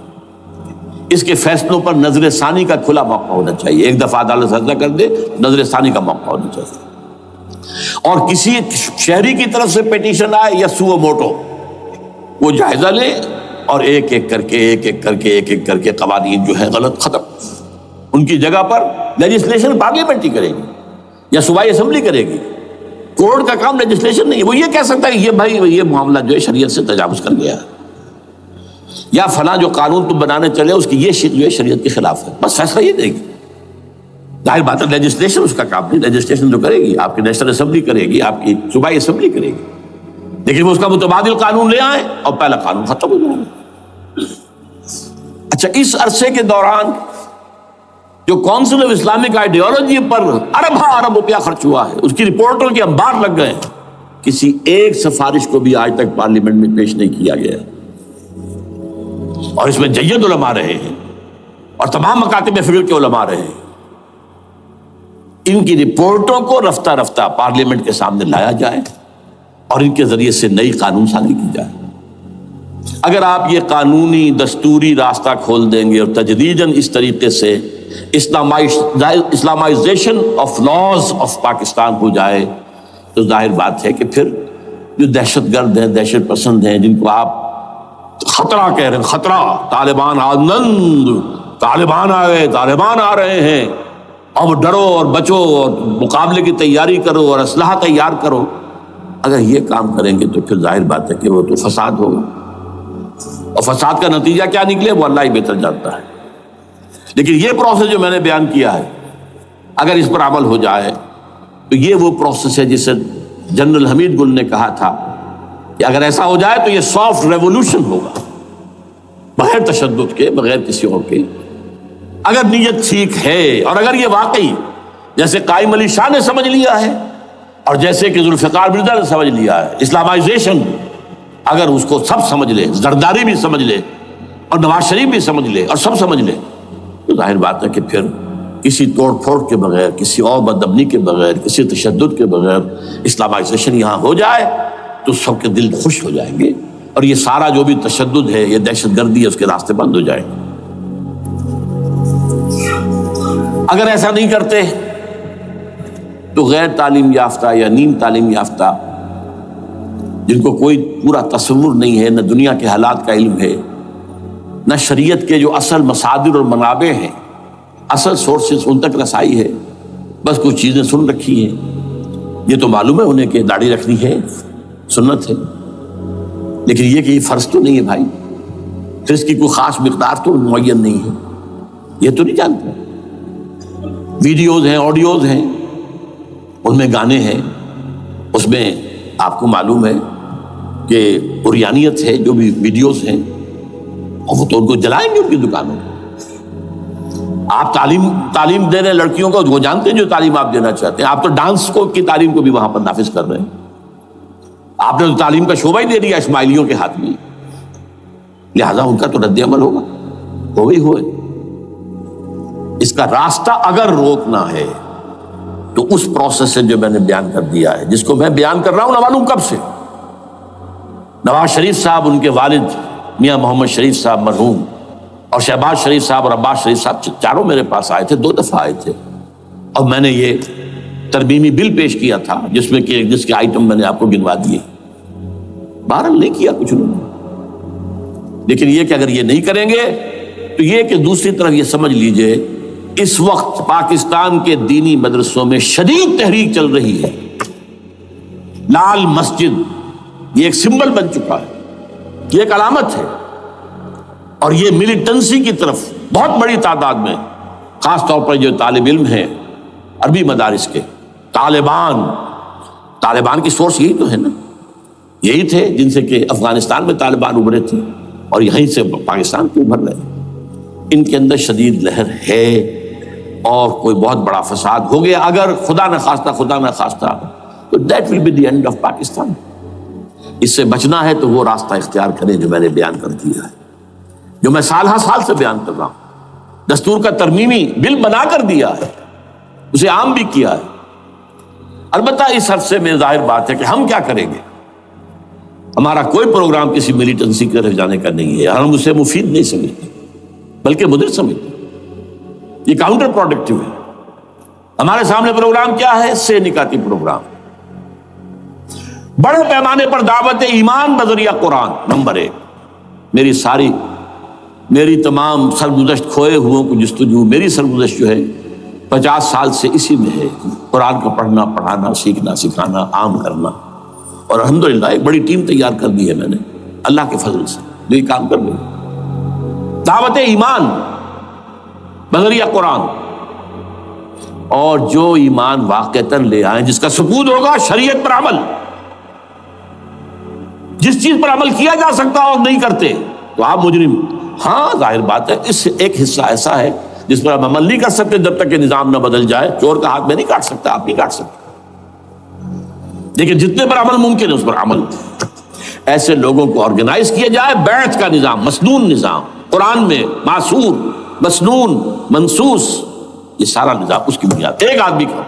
اس کے فیصلوں پر نظر ثانی کا کھلا موقع ہونا چاہیے، ایک دفعہ عدالت فیصلہ کر دے، نظر ثانی کا موقع ہونا چاہیے۔ اور کسی شہری کی طرف سے پیٹیشن آئے یا سو موٹو، وہ جائزہ لے اور ایک ایک کر کے قوانین جو ہے غلط ختم، ان کی جگہ پر لیجسلیشن پارلیمنٹ ہی کرے گی یا صوبائی اسمبلی کرے گی۔ کورٹ کا کام لیجسلیشن نہیں ہے، وہ یہ کہہ سکتا ہے کہ یہ بھائی یہ معاملہ جو ہے شریعت سے تجاوز کر گیا ہے، یا فلاں جو قانون تم بنانے چلے اس کی یہ شق جو ہے شریعت کے خلاف ہے، بس فیصلہ یہ دے گی۔ ظاہر بات ہے لیجسلیشن اس کا کام نہیں، لیجسلیشن جو کرے گی آپ کی نیشنل اسمبلی کرے گی، آپ کی صوبائی اسمبلی کرے گی، لیکن وہ اس کا متبادل قانون لے آئیں اور پہلا قانون ختم ہو جائے گا۔ اچھا، اس عرصے کے دوران جو کونسل آف اسلامک آئیڈیالوجی پر ارب روپیہ خرچ ہوا ہے، اس کی رپورٹوں کے انبار لگ گئے ہیں، کسی ایک سفارش کو بھی آج تک پارلیمنٹ میں پیش نہیں کیا گیا، اور اس میں جید علماء رہے ہیں اور تمام مکاتب فکر کے علماء رہے ہیں۔ ان کی رپورٹوں کو رفتہ رفتہ پارلیمنٹ کے سامنے لایا جائے اور ان کے ذریعے سے نئی قانون سازی کی جائے۔ اگر آپ یہ قانونی دستوری راستہ کھول دیں گے اور تجدیداً اس طریقے سے Islamisation of laws of Pakistan ہو جائے تو ظاہر بات ہے کہ پھر جو دہشت گرد ہیں، دہشت پسند ہیں، جن کو آپ خطرہ کہہ رہے ہیں، خطرہ، طالبان آنند، طالبان آ گئے، طالبان آ رہے ہیں، اب ڈرو اور بچو اور مقابلے کی تیاری کرو اور اسلحہ تیار کرو، اگر یہ کام کریں گے تو پھر ظاہر بات ہے کہ وہ تو فساد ہوگا، اور فساد کا نتیجہ کیا نکلے وہ اللہ ہی بہتر جانتا ہے۔ لیکن یہ پروسیس جو میں نے بیان کیا ہے، اگر اس پر عمل ہو جائے تو یہ وہ پروسیس ہے جسے جنرل حمید گل نے کہا تھا کہ اگر ایسا ہو جائے تو یہ سافٹ ریولوشن ہوگا، بغیر تشدد کے، بغیر کسی اور کے۔ اگر نیت ٹھیک ہے اور اگر یہ واقعی جیسے قائم علی شاہ نے سمجھ لیا ہے اور جیسے کہ ذوالفقار مرزا نے سمجھ لیا ہے، اسلامائزیشن، اگر اس کو سب سمجھ لے، زرداری بھی سمجھ لے اور نواز شریف بھی سمجھ لے اور سب سمجھ لے، تو ظاہر بات ہے کہ پھر کسی توڑ پھوڑ کے بغیر، کسی اور بدامنی کے بغیر، کسی تشدد کے بغیر اسلامائزیشن یہاں ہو جائے تو سب کے دل خوش ہو جائیں گے، اور یہ سارا جو بھی تشدد ہے، یہ دہشت گردی ہے، اس کے راستے بند ہو جائیں گے۔ اگر ایسا نہیں کرتے تو غیر تعلیم یافتہ یا نیم تعلیم یافتہ، جن کو کوئی پورا تصور نہیں ہے، نہ دنیا کے حالات کا علم ہے، نہ شریعت کے جو اصل مصادر اور منابع ہیں، اصل سورسز، ان تک رسائی ہے، بس کچھ چیزیں سن رکھی ہیں۔ یہ تو معلوم ہے انہیں کہ داڑھی رکھنی ہے، سنت ہے، لیکن یہ کہ یہ فرض تو نہیں ہے بھائی، پھر اس کی کوئی خاص مقدار تو معین نہیں ہے، یہ تو نہیں جانتے۔ ویڈیوز ہیں، آڈیوز ہیں، ان میں گانے ہیں، اس میں آپ کو معلوم ہے کہ عریانیت ہے، جو بھی ویڈیوز ہیں، اور وہ تو ان کو جلائیں گے ان کی دکانوں میں۔ آپ تعلیم دے رہے ہیں لڑکیوں کو، وہ جانتے ہیں جو تعلیم آپ دینا چاہتے ہیں، آپ تو ڈانس کی تعلیم کو بھی وہاں پر نافذ کر رہے ہیں، آپ نے تو تعلیم کا شعبہ ہی دے دیا اسماعیلیوں کے ہاتھ میں، لہذا ان کا تو رد عمل ہوگا، ہوئے۔ اس کا راستہ اگر روکنا ہے تو اس پروسیس سے جو میں نے بیان کر دیا ہے، جس کو میں بیان کر رہا ہوں نہ معلوم کب سے، نواز شریف صاحب، ان کے والد میاں محمد شریف صاحب مرحوم، اور شہباز شریف صاحب اور عباس شریف صاحب چاروں میرے پاس آئے تھے، 2 دفعہ آئے تھے، اور میں نے یہ ترمیمی بل پیش کیا تھا جس کے آئٹم میں نے آپ کو گنوا دیے۔ بہرحال نہیں کیا کچھ انہوں نے، لیکن یہ کہ اگر یہ نہیں کریں گے تو یہ کہ دوسری طرف یہ سمجھ لیجئے اس وقت پاکستان کے دینی مدرسوں میں شدید تحریک چل رہی ہے۔ لال مسجد یہ ایک سمبل بن چکا ہے، یہ ایک علامت ہے، اور یہ ملیٹنسی کی طرف بہت بڑی تعداد میں، خاص طور پر جو طالب علم ہیں عربی مدارس کے، طالبان کی سورس یہی تو ہے نا، یہی تھے جن سے کہ افغانستان میں طالبان ابھرے تھے اور یہیں سے پاکستان کے ابھر رہے ہیں۔ ان کے اندر شدید لہر ہے، اور کوئی بہت بڑا فساد ہو گیا اگر خدا نہ خواستہ تو that will be the end of Pakistan. اس سے بچنا ہے تو وہ راستہ اختیار کریں جو میں نے بیان کر دیا ہے، جو میں سال سے بیان کر رہا ہوں۔ دستور کا ترمیمی بل بنا کر دیا ہے، اسے عام بھی کیا ہے۔ البتہ اس عرصے میں ظاہر بات ہے کہ ہم کیا کریں گے، ہمارا کوئی پروگرام کسی ملیٹنسی کی طرف جانے کا نہیں ہے، ہم اسے مفید نہیں سمجھتے بلکہ مضر سمجھتے، یہ کاؤنٹر پروڈکٹیو ہے۔ ہمارے سامنے پروگرام کیا ہے؟ سے نکاتی پروگرام، بڑے پیمانے پر دعوت ایمان بذریعہ قرآن، نمبر 1۔ میری تمام سرگزشت کھوئے ہوئوں کو جستجو، میری سرگزشت جو ہے 50 سال سے اسی میں ہے، قرآن کا پڑھنا، پڑھانا، سیکھنا، سکھانا، عام کرنا، اور الحمدللہ ایک بڑی ٹیم تیار کر دی ہے میں نے اللہ کے فضل سے، جو یہ کام کر رہی ہے۔ دعوت ایمان بذریعہ قرآن، اور جو ایمان واقعتاً لے آئیں، جس کا ثبوت ہوگا شریعت پر عمل، جس چیز پر عمل کیا جا سکتا اور نہیں کرتے تو آپ مجرم۔ ہاں ظاہر بات ہے اس سے ایک حصہ ایسا ہے جس پر آپ عمل نہیں کر سکتے جب تک کہ نظام نہ بدل جائے، چور کا ہاتھ میں نہیں کاٹ سکتا، آپ نہیں کاٹ سکتے، لیکن جتنے پر عمل ممکن ہے اس پر عمل۔ ایسے لوگوں کو آرگنائز کیا جائے، بیعت کا نظام، مسنون نظام، قرآن میں معصور، مسنون، منصوص، یہ سارا نظام اس کی بنیاد۔ ایک آدمی کا،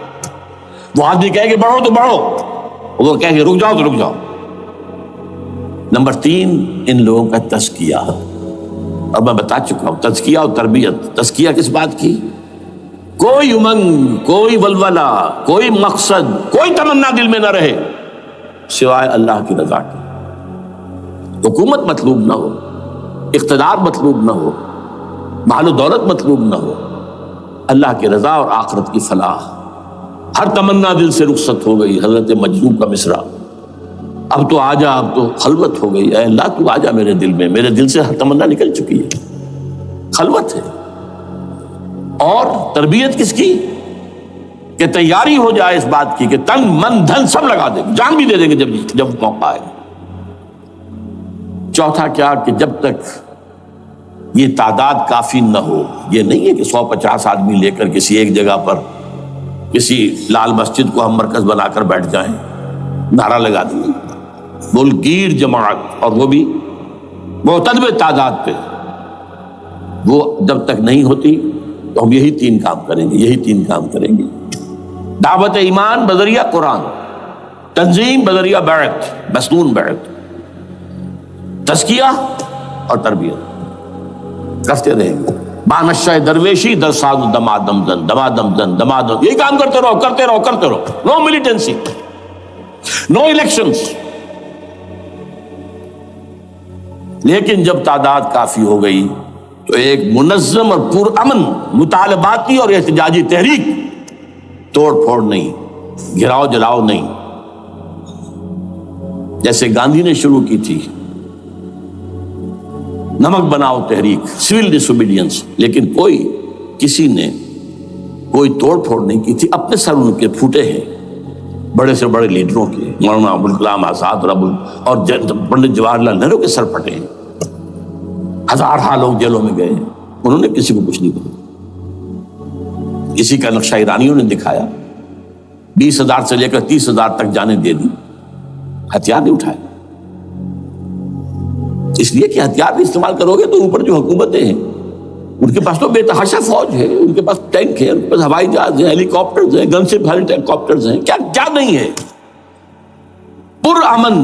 وہ آدمی کہے کہ بڑھو تو بڑھو، وہ کہے کہ رک جاؤ تو رک جاؤ۔ نمبر 3، ان لوگوں کا تزکیہ، اور میں بتا چکا ہوں تزکیہ اور تربیت۔ تزکیہ کس بات کی؟ کوئی امنگ، کوئی ولولہ، کوئی مقصد، کوئی تمنا دل میں نہ رہے سوائے اللہ کی رضا کی۔ حکومت مطلوب نہ ہو، اقتدار مطلوب نہ ہو، مال و دولت مطلوب نہ ہو، اللہ کی رضا اور آخرت کی فلاح۔ ہر تمنا دل سے رخصت ہو گئی، حضرت مجذوب کا مصرع، اب تو آجا، اب تو خلوت ہو گئی، اے اللہ تو آجا میرے دل میں، میرے دل سے ہر تمنا نکل چکی ہے، خلوت ہے۔ اور تربیت کس کی؟ کہ تیاری ہو جائے اس بات کی کہ تن من دھن سب لگا دیں گے، جان بھی دے دیں گے جب موقع آئے۔ چوتھا کیا؟ کہ جب تک یہ تعداد کافی نہ ہو، یہ نہیں ہے کہ 150 آدمی لے کر کسی ایک جگہ پر کسی لال مسجد کو ہم مرکز بنا کر بیٹھ جائیں، نعرہ لگا دیں، ملک گیر جماعت، اور وہ بھی معتدل تعداد پہ، وہ جب تک نہیں ہوتی تو ہم یہی تین کام کریں گے. دعوت ایمان بذریعہ قرآن، تنظیم بذریعہ بیعت، مسنون بیعت، تزکیہ اور تربیت کرتے رہیں گے. بانشہ درویشی در ساز دمادم زن، یہی کام کرتے رہو. نو ملیٹنسی، نو الیکشنز. لیکن جب تعداد کافی ہو گئی تو ایک منظم اور پرامن مطالباتی اور احتجاجی تحریک، توڑ پھوڑ نہیں، گھراؤ جلاؤ نہیں، جیسے گاندھی نے شروع کی تھی، نمک بناؤ تحریک، سول ڈس اوبیڈینس. لیکن کسی نے کوئی توڑ پھوڑ نہیں کی تھی. اپنے سر ان کے پھوٹے ہیں بڑے سے بڑے لیڈروں کے، مولانا ابوالکلام آزاد اور پنڈت جواہر لال نہرو کے سر پھٹے ہیں. ہزارہ لوگ جیلوں میں گئے ہیں، انہوں نے کسی کو کچھ نہیں کہا. کسی کا نقشہ ایرانیوں نے دکھایا، 20,000 سے لے کر 30,000 تک جانیں دے دی، ہتھیار نہیں اٹھائے. اس لیے کہ ہتھیار بھی استعمال کرو گے تو اوپر جو حکومتیں ہیں ان کے پاس تو بے تحاشا فوج ہے، ان کے پاس ٹینک ہے، ان کے پاس ہوائی جہاز ہیں، ہیلی کاپٹرز ہیں، گن سے بھرے ہیلی کاپٹرز ہیں. کیا نہیں ہے. پرامن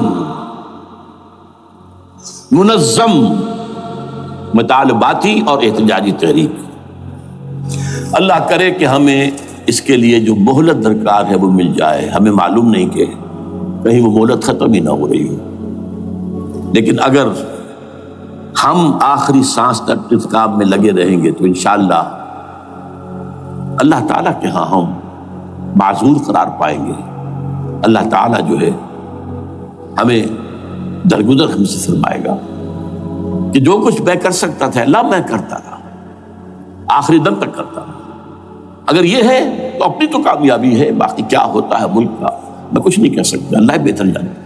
منظم مطالباتی اور احتجاجی تحریک. اللہ کرے کہ ہمیں اس کے لیے جو مہلت درکار ہے وہ مل جائے. ہمیں معلوم نہیں کہ کہیں وہ مہلت ختم ہی نہ ہو رہی ہو. لیکن اگر ہم آخری سانس تک اس کام میں لگے رہیں گے تو انشاءاللہ اللہ تعالیٰ کے ہاں ہم معذور قرار پائیں گے. اللہ تعالیٰ جو ہے ہمیں درگزر ہم سے فرمائے گا کہ جو کچھ میں کر سکتا تھا اللہ میں کرتا رہا، آخری دم تک کرتا رہا. اگر یہ ہے تو اپنی تو کامیابی ہے، باقی کیا ہوتا ہے ملک کا میں کچھ نہیں کہہ سکتا، اللہ بہتر جانے.